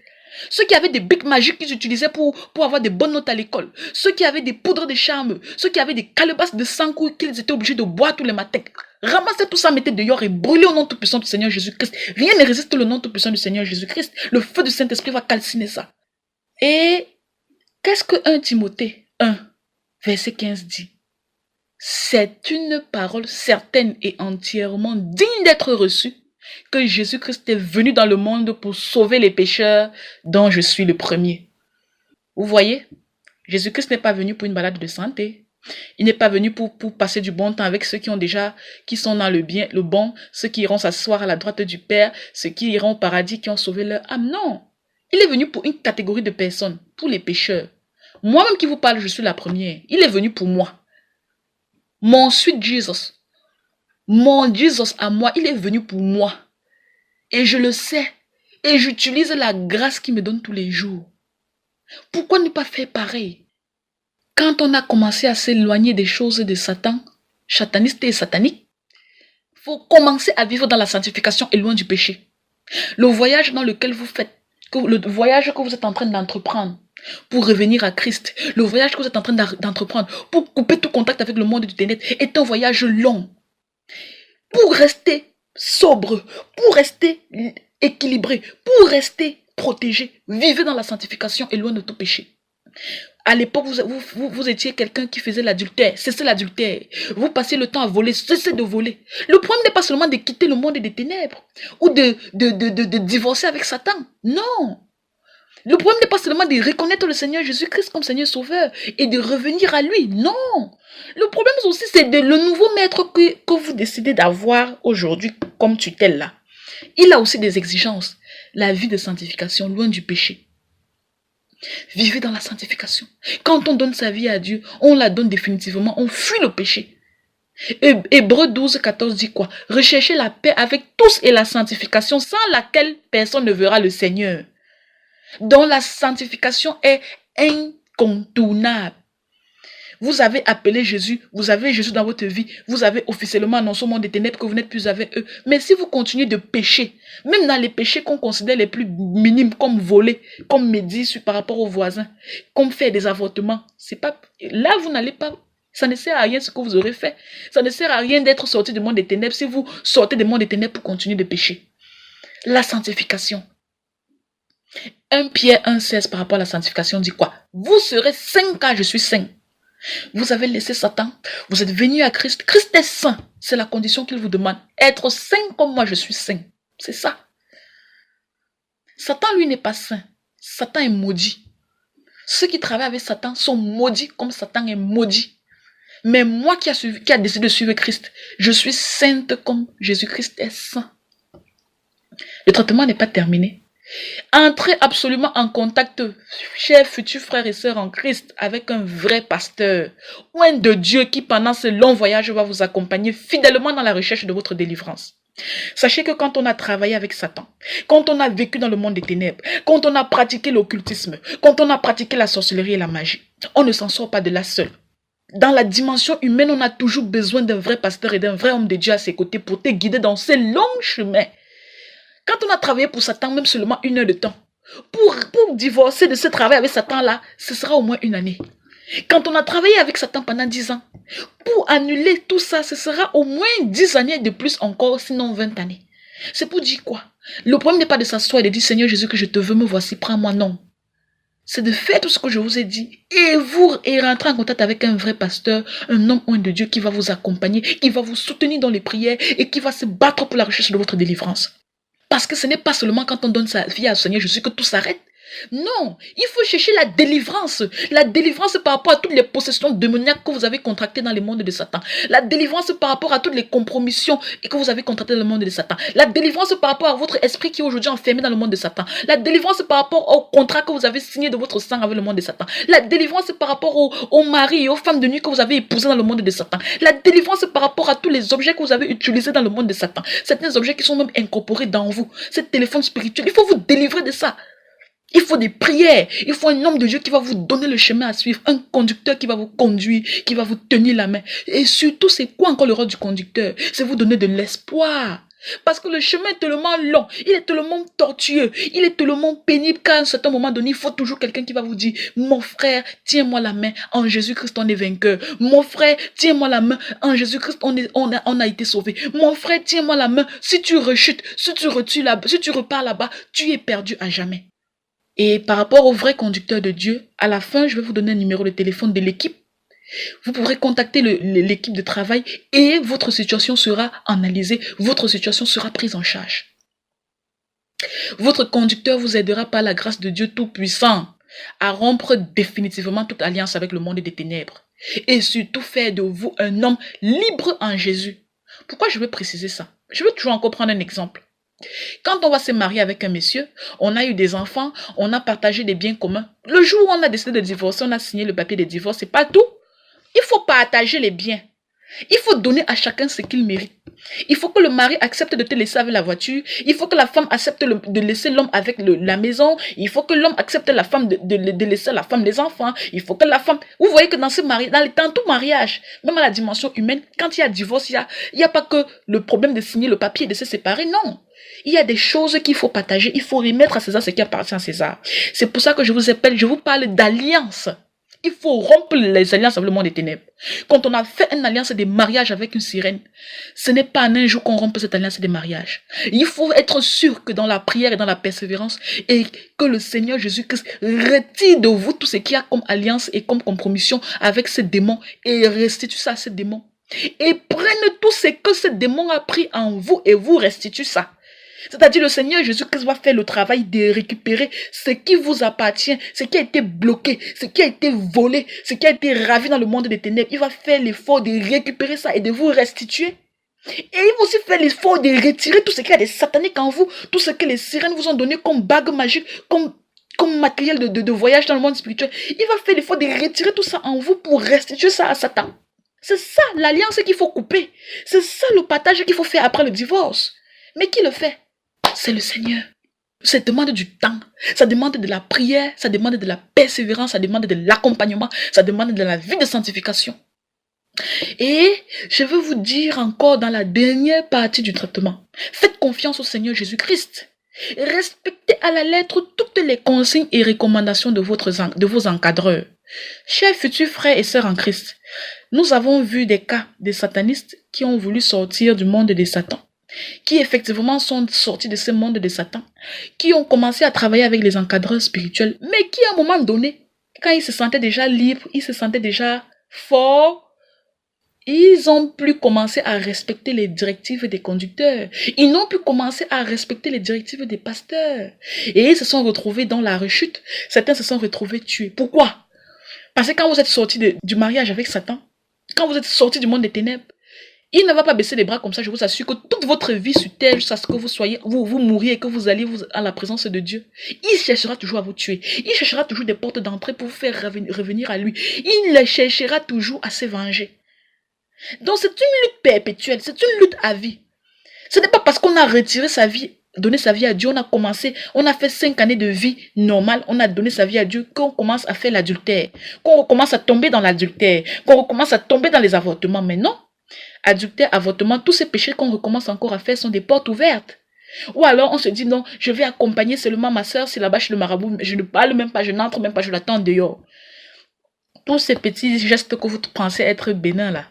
[SPEAKER 2] Ceux qui avaient des bics magiques qu'ils utilisaient pour avoir des bonnes notes à l'école. Ceux qui avaient des poudres de charme. Ceux qui avaient des calebasses de sang qu'ils étaient obligés de boire tous les matins. Ramassez tout ça, mettez dehors et brûlez au nom tout-puissant du Seigneur Jésus-Christ. Rien ne résiste au nom tout-puissant du Seigneur Jésus-Christ. Le feu du Saint-Esprit va calciner ça. Et qu'est-ce que 1 Timothée 1, verset 15 dit? C'est une parole certaine et entièrement digne d'être reçue que Jésus-Christ est venu dans le monde pour sauver les pécheurs dont je suis le premier. Vous voyez, Jésus-Christ n'est pas venu pour une balade de santé. Il n'est pas venu pour passer du bon temps avec ceux qui sont dans le bien, le bon, ceux qui iront s'asseoir à la droite du Père, ceux qui iront au paradis, qui ont sauvé leur âme. Non, il est venu pour une catégorie de personnes, pour les pécheurs. Moi-même qui vous parle, je suis la première. Il est venu pour moi. Mon sweet Jesus. Mon Jesus à moi, il est venu pour moi. Et je le sais. Et j'utilise la grâce qu'il me donne tous les jours. Pourquoi ne pas faire pareil? Quand on a commencé à s'éloigner des choses de Satan, sataniste et satanique, il faut commencer à vivre dans la sanctification et loin du péché. Le voyage dans lequel vous faites, le voyage que vous êtes en train d'entreprendre pour revenir à Christ, le voyage que vous êtes en train d'entreprendre pour couper tout contact avec le monde du ténèbres est un voyage long. Pour rester sobre, pour rester équilibré, pour rester protégé, vivez dans la sanctification et loin de tout péché. À l'époque, vous étiez quelqu'un qui faisait l'adultère, cessez l'adultère. Vous passez le temps à voler, cessez de voler. Le problème n'est pas seulement de quitter le monde des ténèbres ou de divorcer avec Satan. Non. Le problème n'est pas seulement de reconnaître le Seigneur Jésus-Christ comme Seigneur Sauveur et de revenir à lui. Non. Le problème aussi, c'est le nouveau maître que vous décidez d'avoir aujourd'hui comme tutelle là. Il a aussi des exigences. La vie de sanctification, loin du péché. Vivez dans la sanctification. Quand on donne sa vie à Dieu, on la donne définitivement. On fuit le péché. Hébreux 12, 14 dit quoi? Recherchez la paix avec tous et la sanctification sans laquelle personne ne verra le Seigneur. Dont la sanctification est incontournable. Vous avez appelé Jésus, vous avez Jésus dans votre vie, vous avez officiellement annoncé au monde des ténèbres que vous n'êtes plus avec eux. Mais si vous continuez de pécher, même dans les péchés qu'on considère les plus minimes, comme voler, comme médire par rapport aux voisins, comme faire des avortements, c'est pas, là vous n'allez pas, ça ne sert à rien ce que vous aurez fait. Ça ne sert à rien d'être sorti du monde des ténèbres si vous sortez du monde des ténèbres pour continuer de pécher. La sanctification. 1 Pierre 1,16 par rapport à la sanctification dit quoi? Vous serez saints car je suis saint. Vous avez laissé Satan, vous êtes venu à Christ. Christ est saint, c'est la condition qu'il vous demande. Être saint comme moi je suis saint, c'est ça. Satan lui n'est pas saint, Satan est maudit. Ceux qui travaillent avec Satan sont maudits comme Satan est maudit. Mais moi qui a décidé de suivre Christ, je suis sainte comme Jésus-Christ est saint. Le traitement n'est pas terminé. Entrez absolument en contact, chers futurs frères et sœurs en Christ, avec un vrai pasteur, ou un de Dieu qui pendant ce long voyage va vous accompagner fidèlement dans la recherche de votre délivrance. Sachez que quand on a travaillé avec Satan, quand on a vécu dans le monde des ténèbres, quand on a pratiqué l'occultisme, quand on a pratiqué la sorcellerie et la magie, on ne s'en sort pas de là seul. Dans la dimension humaine, on a toujours besoin d'un vrai pasteur et d'un vrai homme de Dieu à ses côtés pour te guider dans ces longs chemins. Quand on a travaillé pour Satan, même seulement 1 heure de temps, Pour divorcer de ce travail avec Satan-là, ce sera au moins 1 année. Quand on a travaillé avec Satan pendant 10 ans, pour annuler tout ça, ce sera au moins 10 années de plus encore, sinon 20 années. C'est pour dire quoi? Le problème n'est pas de s'asseoir et de dire, Seigneur Jésus, que je te veux, me voici, prends-moi, non. C'est de faire tout ce que je vous ai dit et rentrer en contact avec un vrai pasteur, un homme oint de Dieu qui va vous accompagner, qui va vous soutenir dans les prières et qui va se battre pour la recherche de votre délivrance. Parce que ce n'est pas seulement quand on donne sa vie à Seigneur Jésus que tout s'arrête. Non, il faut chercher la délivrance par rapport à toutes les possessions démoniaques que vous avez contractées dans le monde de Satan, la délivrance par rapport à toutes les compromissions que vous avez contractées dans le monde de Satan, la délivrance par rapport à votre esprit qui est aujourd'hui enfermé dans le monde de Satan, la délivrance par rapport au contrat que vous avez signé de votre sang avec le monde de Satan, la délivrance par rapport aux maris et aux femmes de nuit que vous avez épousés dans le monde de Satan, la délivrance par rapport à tous les objets que vous avez utilisés dans le monde de Satan, certains objets qui sont même incorporés dans vous, ce téléphone spirituel, il faut vous délivrer de ça. Il faut des prières, il faut un homme de Dieu qui va vous donner le chemin à suivre, un conducteur qui va vous conduire, qui va vous tenir la main. Et surtout, c'est quoi encore le rôle du conducteur? C'est vous donner de l'espoir. Parce que le chemin est tellement long, il est tellement tortueux, il est tellement pénible qu'à un certain moment donné, il faut toujours quelqu'un qui va vous dire, mon frère, tiens-moi la main, en Jésus-Christ on est vainqueur. Mon frère, tiens-moi la main, en Jésus-Christ on a été sauvé. Mon frère, tiens-moi la main, si tu rechutes, si tu repars là-bas, tu es perdu à jamais. Et par rapport au vrai conducteur de Dieu, à la fin, je vais vous donner un numéro de téléphone de l'équipe. Vous pourrez contacter l'équipe de travail et votre situation sera analysée, votre situation sera prise en charge. Votre conducteur vous aidera par la grâce de Dieu Tout-Puissant à rompre définitivement toute alliance avec le monde des ténèbres et surtout faire de vous un homme libre en Jésus. Pourquoi je veux préciser ça? Je veux toujours encore prendre un exemple. Quand on va se marier avec un monsieur, on a eu des enfants, on a partagé des biens communs. Le jour où on a décidé de divorcer, on a signé le papier de divorce, c'est pas tout. Il faut partager les biens. Il faut donner à chacun ce qu'il mérite. Il faut que le mari accepte de te laisser avec la voiture. Il faut que la femme accepte de laisser l'homme avec la maison. Il faut que l'homme accepte la femme de laisser la femme les enfants. Il faut que la femme... Vous voyez que dans tout mariage, même à la dimension humaine, quand il y a divorce, il y a pas que le problème de signer le papier et de se séparer, non. Il y a des choses qu'il faut partager. Il faut remettre à César ce qui appartient à César. C'est pour ça que je vous appelle, je vous parle d'alliance. Il faut rompre les alliances avec le monde des ténèbres. Quand on a fait une alliance de mariage avec une sirène, ce n'est pas en un jour qu'on rompt cette alliance de mariage. Il faut être sûr que dans la prière et dans la persévérance, et que le Seigneur Jésus-Christ retire de vous tout ce qu'il y a comme alliance et comme compromission avec ce démon et restitue ça à ce démon. Et prenne tout ce que ce démon a pris en vous et vous restitue ça. C'est-à-dire le Seigneur Jésus-Christ va faire le travail de récupérer ce qui vous appartient, ce qui a été bloqué, ce qui a été volé, ce qui a été ravi dans le monde des ténèbres. Il va faire l'effort de récupérer ça et de vous restituer. Et il va aussi faire l'effort de retirer tout ce qu'il y a de satanique en vous, tout ce que les sirènes vous ont donné comme bague magique, comme matériel de voyage dans le monde spirituel. Il va faire l'effort de retirer tout ça en vous pour restituer ça à Satan. C'est ça l'alliance qu'il faut couper. C'est ça le partage qu'il faut faire après le divorce. Mais qui le fait? C'est le Seigneur. Ça demande du temps, ça demande de la prière, ça demande de la persévérance, ça demande de l'accompagnement, ça demande de la vie de sanctification. Et je veux vous dire encore dans la dernière partie du traitement, faites confiance au Seigneur Jésus-Christ. Respectez à la lettre toutes les consignes et recommandations de vos encadreurs. Chers futurs frères et sœurs en Christ, nous avons vu des cas de satanistes qui ont voulu sortir du monde de Satan, qui effectivement sont sortis de ce monde de Satan, qui ont commencé à travailler avec les encadreurs spirituels, mais qui à un moment donné, quand ils se sentaient déjà libres, ils se sentaient déjà forts, ils ont plus commencé à respecter les directives des conducteurs. Ils n'ont plus commencé à respecter les directives des pasteurs. Et ils se sont retrouvés dans la rechute. Certains se sont retrouvés tués. Pourquoi? Parce que quand vous êtes sortis du mariage avec Satan, quand vous êtes sortis du monde des ténèbres, il ne va pas baisser les bras comme ça. Je vous assure que toute votre vie sur terre, jusqu'à ce que vous soyez, vous mouriez et que vous alliez à la présence de Dieu, il cherchera toujours à vous tuer. Il cherchera toujours des portes d'entrée pour vous faire revenir à lui. Il cherchera toujours à se venger. Donc c'est une lutte perpétuelle, c'est une lutte à vie. Ce n'est pas parce qu'on a retiré sa vie, donné sa vie à Dieu, on a fait 5 années de vie normale, on a donné sa vie à Dieu, qu'on commence à faire l'adultère, qu'on recommence à tomber dans l'adultère, qu'on recommence à tomber dans les avortements. Mais non, adultère, avortement, tous ces péchés qu'on recommence encore à faire sont des portes ouvertes. Ou alors on se dit non, je vais accompagner seulement ma soeur, c'est là-bas chez le marabout, je ne parle même pas, je n'entre même pas, je l'attends dehors. Tous ces petits gestes que vous pensez être bénins là,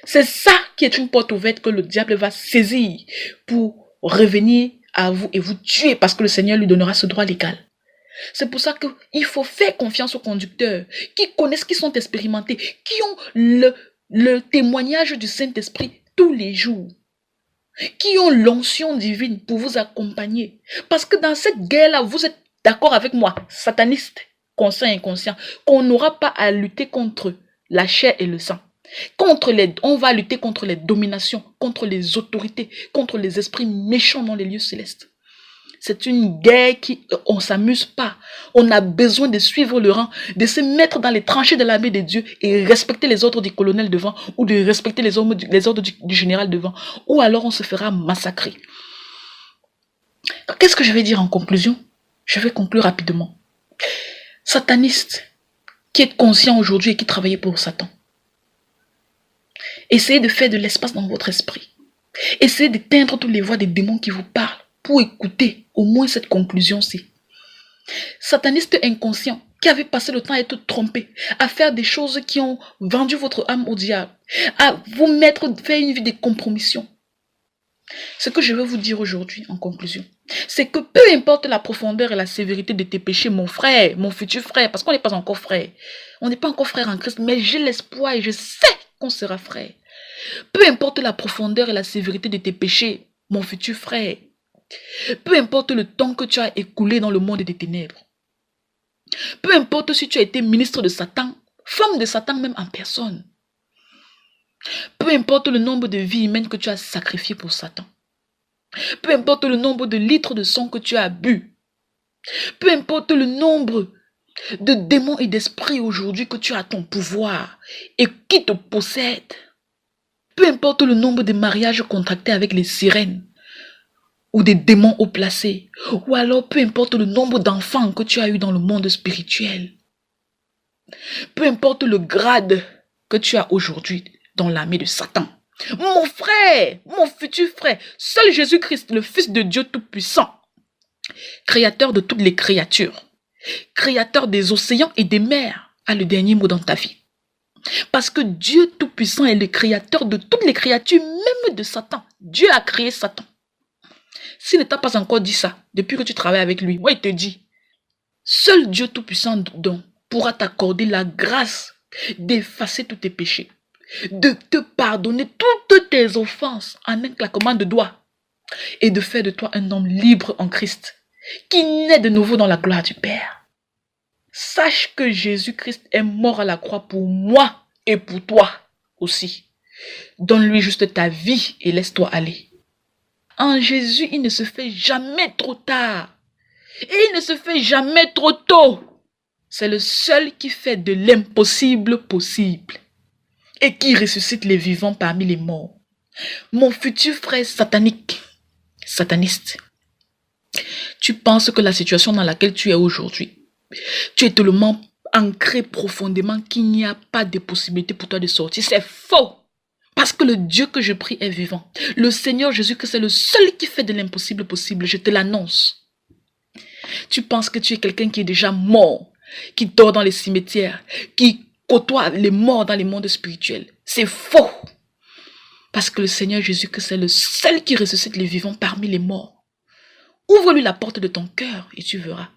[SPEAKER 2] c'est ça qui est une porte ouverte que le diable va saisir pour revenir à vous et vous tuer parce que le Seigneur lui donnera ce droit légal. C'est pour ça qu'il faut faire confiance aux conducteurs qui connaissent, qui sont expérimentés, qui ont le témoignage du Saint-Esprit tous les jours, qui ont l'onction divine pour vous accompagner. Parce que dans cette guerre-là, vous êtes d'accord avec moi, sataniste, conscient et inconscient, qu'on n'aura pas à lutter contre la chair et le sang. On va lutter contre les dominations, contre les autorités, contre les esprits méchants dans les lieux célestes. C'est une guerre on ne s'amuse pas. On a besoin de suivre le rang, de se mettre dans les tranchées de l'armée de Dieu et respecter les ordres du colonel devant ou de respecter les ordres du général devant. Ou alors on se fera massacrer. Qu'est-ce que je vais dire en conclusion? Je vais conclure rapidement. Sataniste qui est conscient aujourd'hui et qui travaille pour Satan. Essayez de faire de l'espace dans votre esprit. Essayez d'éteindre toutes les voix des démons qui vous parlent pour écouter au moins cette conclusion-ci. Sataniste inconscient qui avait passé le temps à être trompé, à faire des choses qui ont vendu votre âme au diable, à vous faire une vie de compromission. Ce que je veux vous dire aujourd'hui en conclusion, c'est que peu importe la profondeur et la sévérité de tes péchés, mon frère, mon futur frère, parce qu'on n'est pas encore frère, on n'est pas encore frère en Christ, mais j'ai l'espoir et je sais qu'on sera frère. Peu importe la profondeur et la sévérité de tes péchés, mon futur frère, peu importe le temps que tu as écoulé dans le monde des ténèbres, peu importe si tu as été ministre de Satan, femme de Satan même en personne, peu importe le nombre de vies humaines que tu as sacrifiées pour Satan, peu importe le nombre de litres de sang que tu as bu, peu importe le nombre de démons et d'esprits aujourd'hui que tu as à ton pouvoir et qui te possèdent, peu importe le nombre de mariages contractés avec les sirènes ou des démons haut placés, ou alors peu importe le nombre d'enfants que tu as eu dans le monde spirituel, peu importe le grade que tu as aujourd'hui dans l'armée de Satan. Mon frère, mon futur frère, seul Jésus-Christ, le Fils de Dieu Tout-Puissant, créateur de toutes les créatures, créateur des océans et des mers, a le dernier mot dans ta vie. Parce que Dieu Tout-Puissant est le créateur de toutes les créatures, même de Satan. Dieu a créé Satan. S'il ne t'a pas encore dit ça, depuis que tu travailles avec lui, moi il te dit, seul Dieu Tout-Puissant donc pourra t'accorder la grâce d'effacer tous tes péchés, de te pardonner toutes tes offenses en un claquement de doigts et de faire de toi un homme libre en Christ, qui naît de nouveau dans la gloire du Père. Sache que Jésus-Christ est mort à la croix pour moi et pour toi aussi. Donne-lui juste ta vie et laisse-toi aller. En Jésus, il ne se fait jamais trop tard. Et il ne se fait jamais trop tôt. C'est le seul qui fait de l'impossible possible. Et qui ressuscite les vivants parmi les morts. Mon futur frère sataniste. Tu penses que la situation dans laquelle tu es aujourd'hui, tu es tellement ancré profondément qu'il n'y a pas de possibilité pour toi de sortir. C'est faux. Parce que le Dieu que je prie est vivant. Le Seigneur Jésus-Christ est le seul qui fait de l'impossible possible. Je te l'annonce. Tu penses que tu es quelqu'un qui est déjà mort, qui dort dans les cimetières, qui côtoie les morts dans les mondes spirituels. C'est faux. Parce que le Seigneur Jésus-Christ est le seul qui ressuscite les vivants parmi les morts. Ouvre-lui la porte de ton cœur et tu verras.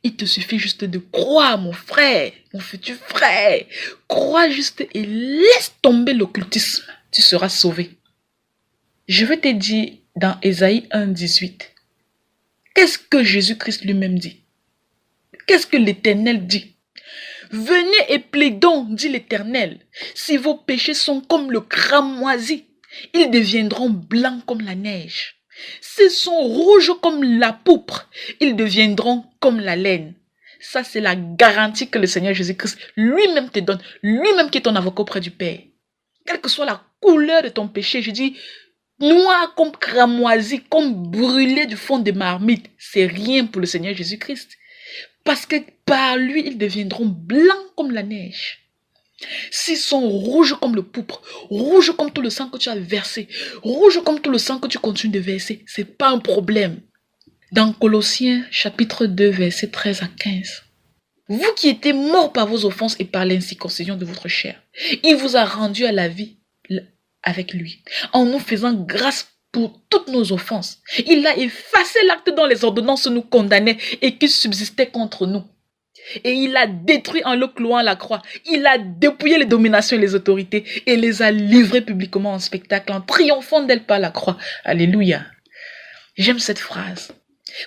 [SPEAKER 2] Il te suffit juste de croire, mon frère, mon futur frère. Crois juste et laisse tomber l'occultisme. Tu seras sauvé. Je vais te dire dans Ésaïe 1,18. Qu'est-ce que Jésus-Christ lui-même dit? Qu'est-ce que l'Éternel dit? Venez et plaidons, dit l'Éternel. Si vos péchés sont comme le cramoisi, ils deviendront blancs comme la neige. S'ils sont rouges comme la pourpre, ils deviendront comme la laine. Ça, c'est la garantie que le Seigneur Jésus-Christ lui-même te donne. Lui-même qui est ton avocat auprès du Père. Quelle que soit la couleur de ton péché, je dis, noir comme cramoisi, comme brûlé du fond des marmites, c'est rien pour le Seigneur Jésus-Christ. Parce que par lui, ils deviendront blancs comme la neige. S'ils sont rouges comme le pourpre, rouges comme tout le sang que tu as versé, rouges comme tout le sang que tu continues de verser, c'est pas un problème. Dans Colossiens chapitre 2, versets 13 à 15. Vous qui étiez morts par vos offenses et par l'incirconcision de votre chair, il vous a rendu à la vie avec lui, en nous faisant grâce pour toutes nos offenses. Il a effacé l'acte dont les ordonnances nous condamnaient et qui subsistait contre nous. Et il a détruit en le clouant à la croix. Il a dépouillé les dominations et les autorités et les a livrées publiquement en spectacle en triomphant d'elles par la croix. Alléluia. J'aime cette phrase.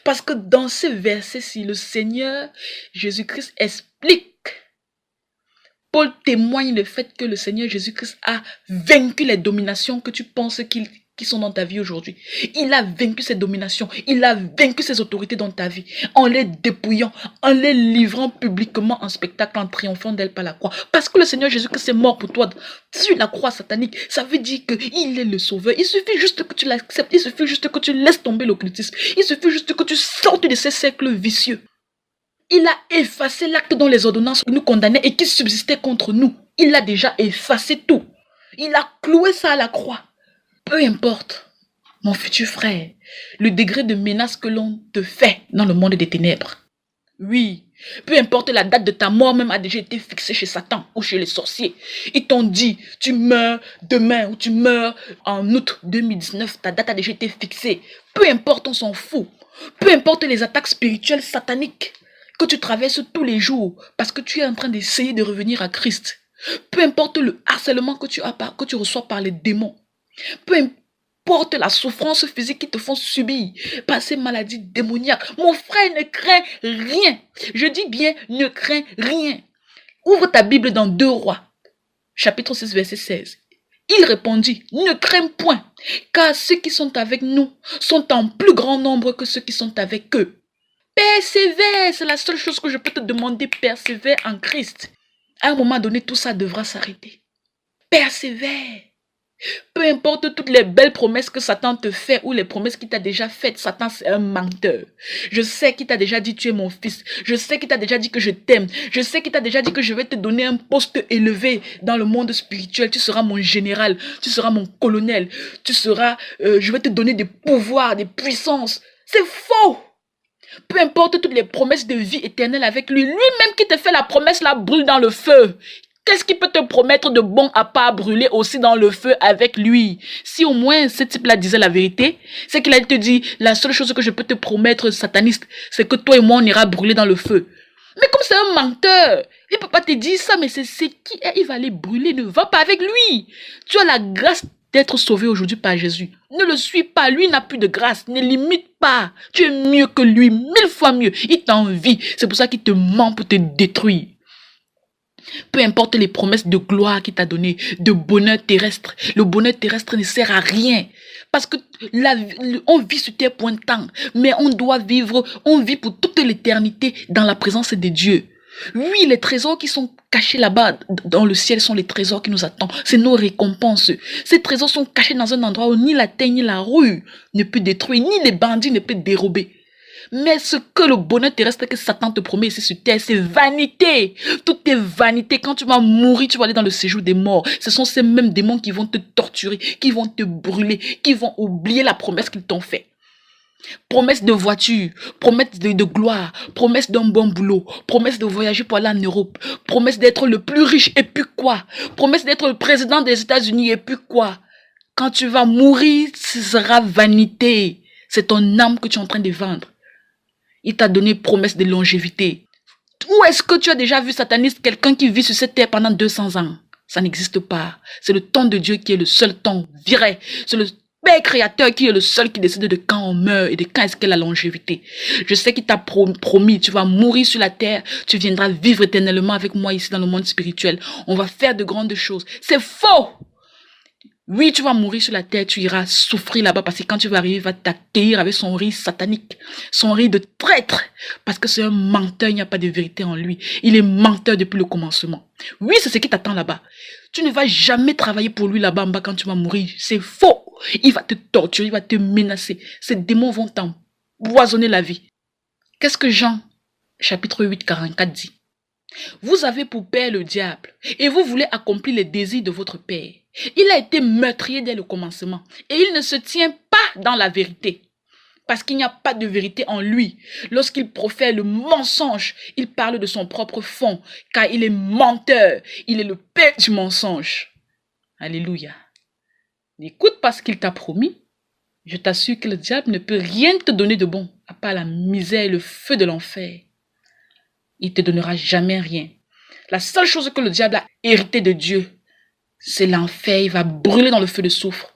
[SPEAKER 2] Parce que dans ces versets-ci, le Seigneur Jésus-Christ explique. Paul témoigne le fait que le Seigneur Jésus-Christ a vaincu les dominations que tu penses qui sont dans ta vie aujourd'hui. Il a vaincu ces dominations. Il a vaincu ces autorités dans ta vie en les dépouillant, en les livrant publiquement en spectacle, en triomphant d'elles par la croix. Parce que le Seigneur Jésus-Christ est mort pour toi sur la croix satanique. Ça veut dire qu'il est le sauveur. Il suffit juste que tu l'acceptes. Il suffit juste que tu laisses tomber l'occultisme. Il suffit juste que tu sortes de ces cercles vicieux. Il a effacé l'acte dont les ordonnances nous condamnaient et qui subsistait contre nous. Il a déjà effacé tout. Il a cloué ça à la croix. Peu importe, mon futur frère, le degré de menace que l'on te fait dans le monde des ténèbres. Oui, peu importe la date de ta mort même a déjà été fixée chez Satan ou chez les sorciers. Ils t'ont dit, tu meurs demain ou tu meurs en août 2019, ta date a déjà été fixée. Peu importe, on s'en fout. Peu importe les attaques spirituelles sataniques que tu traverses tous les jours parce que tu es en train d'essayer de revenir à Christ. Peu importe le harcèlement que tu reçois par les démons. Peu importe la souffrance physique qu'ils te font subir par ces maladies démoniaques. Mon frère, ne crains rien. Je dis bien, ne crains rien. Ouvre ta Bible dans 2 Rois, chapitre 6, verset 16. Il répondit, ne crains point, car ceux qui sont avec nous sont en plus grand nombre que ceux qui sont avec eux. Persévère, c'est la seule chose que je peux te demander, persévère en Christ. À un moment donné, tout ça devra s'arrêter. Persévère. Peu importe toutes les belles promesses que Satan te fait ou les promesses qu'il t'a déjà faites, Satan c'est un menteur. Je sais qu'il t'a déjà dit tu es mon fils. Je sais qu'il t'a déjà dit que je t'aime. Je sais qu'il t'a déjà dit que je vais te donner un poste élevé dans le monde spirituel. Tu seras mon général, tu seras mon colonel, je vais te donner des pouvoirs, des puissances. C'est faux. Peu importe toutes les promesses de vie éternelle avec lui, lui-même qui te fait la promesse là brûle dans le feu. Qu'est-ce qui peut te promettre de bon à part brûler aussi dans le feu avec lui? Si au moins ce type-là disait la vérité, c'est qu'il allait te dire, la seule chose que je peux te promettre, sataniste, c'est que toi et moi on ira brûler dans le feu. Mais comme c'est un menteur, il ne peut pas te dire ça, mais c'est qui est, il va aller brûler, ne va pas avec lui. Tu as la grâce d'être sauvé aujourd'hui par Jésus. Ne le suis pas, lui n'a plus de grâce, ne l'imite pas. Tu es mieux que lui, 1000 fois mieux. Il t'envie, c'est pour ça qu'il te ment pour te détruire. Peu importe les promesses de gloire qu'il t'a données, de bonheur terrestre, le bonheur terrestre ne sert à rien. Parce que on vit sur terre pour un temps, mais on vit pour toute l'éternité dans la présence de Dieu. Oui, les trésors qui sont cachés là-bas dans le ciel sont les trésors qui nous attendent. C'est nos récompenses. Ces trésors sont cachés dans un endroit où ni la terre ni la rue ne peut détruire, ni les bandits ne peuvent dérober. Mais ce que le bonheur terrestre que Satan te promet ici sur terre, c'est vanité. Tout est vanité. Quand tu vas mourir, tu vas aller dans le séjour des morts. Ce sont ces mêmes démons qui vont te torturer, qui vont te brûler, qui vont oublier la promesse qu'ils t'ont faite. Promesse de voiture, promesse de gloire, promesse d'un bon boulot, promesse de voyager pour aller en Europe, promesse d'être le plus riche et puis quoi? Promesse d'être le président des États-Unis et puis quoi? Quand tu vas mourir, ce sera vanité. C'est ton âme que tu es en train de vendre. Il t'a donné promesse de longévité. Où est-ce que tu as déjà vu sataniste, quelqu'un qui vit sur cette terre pendant 200 ans? Ça n'existe pas. C'est le temps de Dieu qui est le seul temps vrai. C'est le Père créateur qui est le seul qui décide de quand on meurt et de quand est-ce qu'est la longévité. Je sais qu'il t'a promis, tu vas mourir sur la terre, tu viendras vivre éternellement avec moi ici dans le monde spirituel. On va faire de grandes choses. C'est faux! Oui, tu vas mourir sur la terre, tu iras souffrir là-bas parce que quand tu vas arriver, il va t'accueillir avec son rire satanique, son rire de traître, parce que c'est un menteur, il n'y a pas de vérité en lui. Il est menteur depuis le commencement. Oui, c'est ce qui t'attend là-bas. Tu ne vas jamais travailler pour lui là-bas en bas quand tu vas mourir. C'est faux. Il va te torturer, il va te menacer. Ces démons vont t'empoisonner la vie. Qu'est-ce que Jean, chapitre 8, 44 dit? Vous avez pour père le diable et vous voulez accomplir les désirs de votre père. Il a été meurtrier dès le commencement et il ne se tient pas dans la vérité. Parce qu'il n'y a pas de vérité en lui. Lorsqu'il profère le mensonge, il parle de son propre fond, car il est menteur. Il est le père du mensonge. Alléluia. N'écoute pas ce qu'il t'a promis. Je t'assure que le diable ne peut rien te donner de bon, à part la misère et le feu de l'enfer. Il ne te donnera jamais rien. La seule chose que le diable a hérité de Dieu, c'est l'enfer. Il va brûler dans le feu de soufre.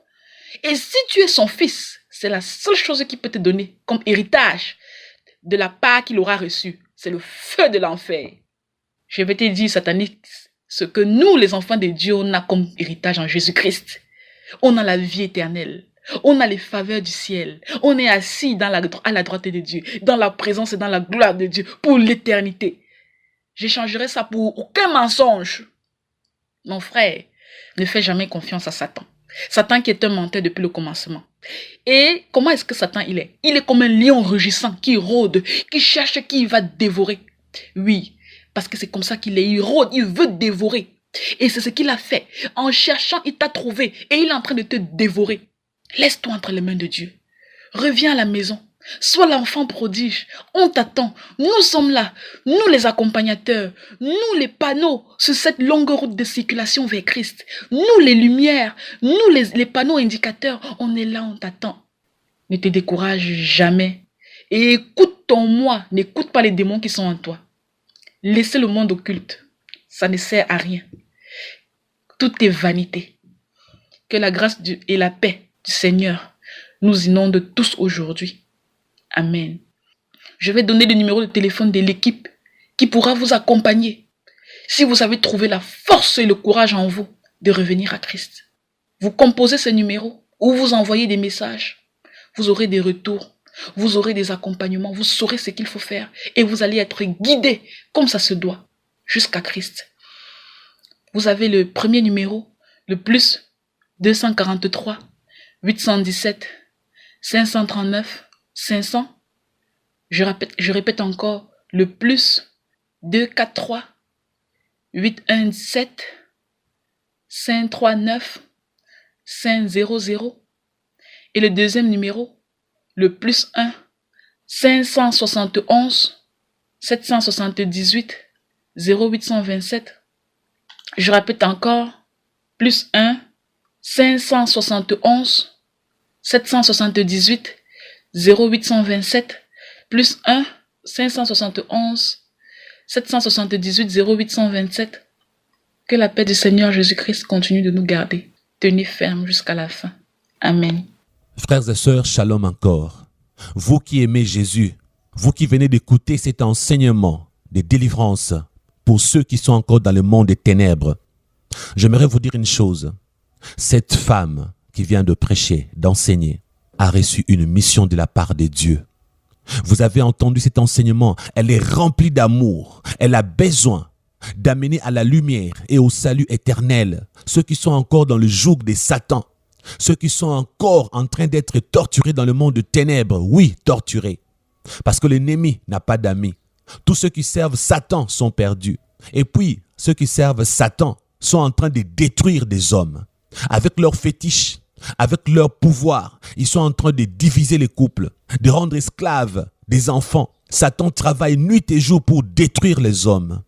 [SPEAKER 2] Et si tu es son fils, c'est la seule chose qu'il peut te donner comme héritage de la part qu'il aura reçue. C'est le feu de l'enfer. Je vais te dire, satanique, ce que nous, les enfants de Dieu, on a comme héritage en Jésus-Christ. On a la vie éternelle. On a les faveurs du ciel. On est assis à la droite de Dieu, dans la présence et dans la gloire de Dieu pour l'éternité. J'échangerai ça pour aucun mensonge. Mon frère, ne fais jamais confiance à Satan. Satan qui est un menteur depuis le commencement. Et comment est-ce que Satan il est? Il est comme un lion rugissant qui rôde, qui cherche qui il va dévorer. Oui, parce que c'est comme ça qu'il est. Il rôde, il veut dévorer. Et c'est ce qu'il a fait. En cherchant, il t'a trouvé et il est en train de te dévorer. Laisse-toi entre les mains de Dieu. Reviens à la maison. Sois l'enfant prodige. On t'attend. Nous sommes là. Nous les accompagnateurs. Nous les panneaux sur cette longue route de circulation vers Christ. Nous les lumières. Nous les panneaux indicateurs. On est là, on t'attend. Ne te décourage jamais. Et écoute ton moi. N'écoute pas les démons qui sont en toi. Laissez le monde occulte. Ça ne sert à rien. Tout est vanité. Que la grâce et la paix du Seigneur nous inonde tous aujourd'hui. Amen. Je vais donner le numéro de téléphone de l'équipe qui pourra vous accompagner si vous avez trouvé la force et le courage en vous de revenir à Christ. Vous composez ce numéro ou vous envoyez des messages. Vous aurez des retours, vous aurez des accompagnements, vous saurez ce qu'il faut faire et vous allez être guidé comme ça se doit jusqu'à Christ. Vous avez le premier numéro, le plus 243 817 539 500. Je répète encore, le plus 243 817 539 500. Et le deuxième numéro, le plus 1 571 778 0827. Je répète encore, plus 1 571 778 0827, plus 1 571 778 0827. Que la paix du Seigneur Jésus-Christ continue de nous garder. Tenez ferme jusqu'à la fin. Amen.
[SPEAKER 1] Frères et sœurs, shalom encore. Vous qui aimez Jésus, vous qui venez d'écouter cet enseignement de délivrance pour ceux qui sont encore dans le monde des ténèbres, j'aimerais vous dire une chose. Cette femme qui vient de prêcher, d'enseigner, a reçu une mission de la part de Dieu. Vous avez entendu cet enseignement. Elle est remplie d'amour. Elle a besoin d'amener à la lumière et au salut éternel ceux qui sont encore dans le joug de Satan, ceux qui sont encore en train d'être torturés dans le monde de ténèbres. Oui, torturés. Parce que l'ennemi n'a pas d'amis. Tous ceux qui servent Satan sont perdus. Et puis, ceux qui servent Satan sont en train de détruire des hommes. Avec leurs fétiches, avec leur pouvoir, ils sont en train de diviser les couples, de rendre esclaves des enfants. Satan travaille nuit et jour pour détruire les hommes.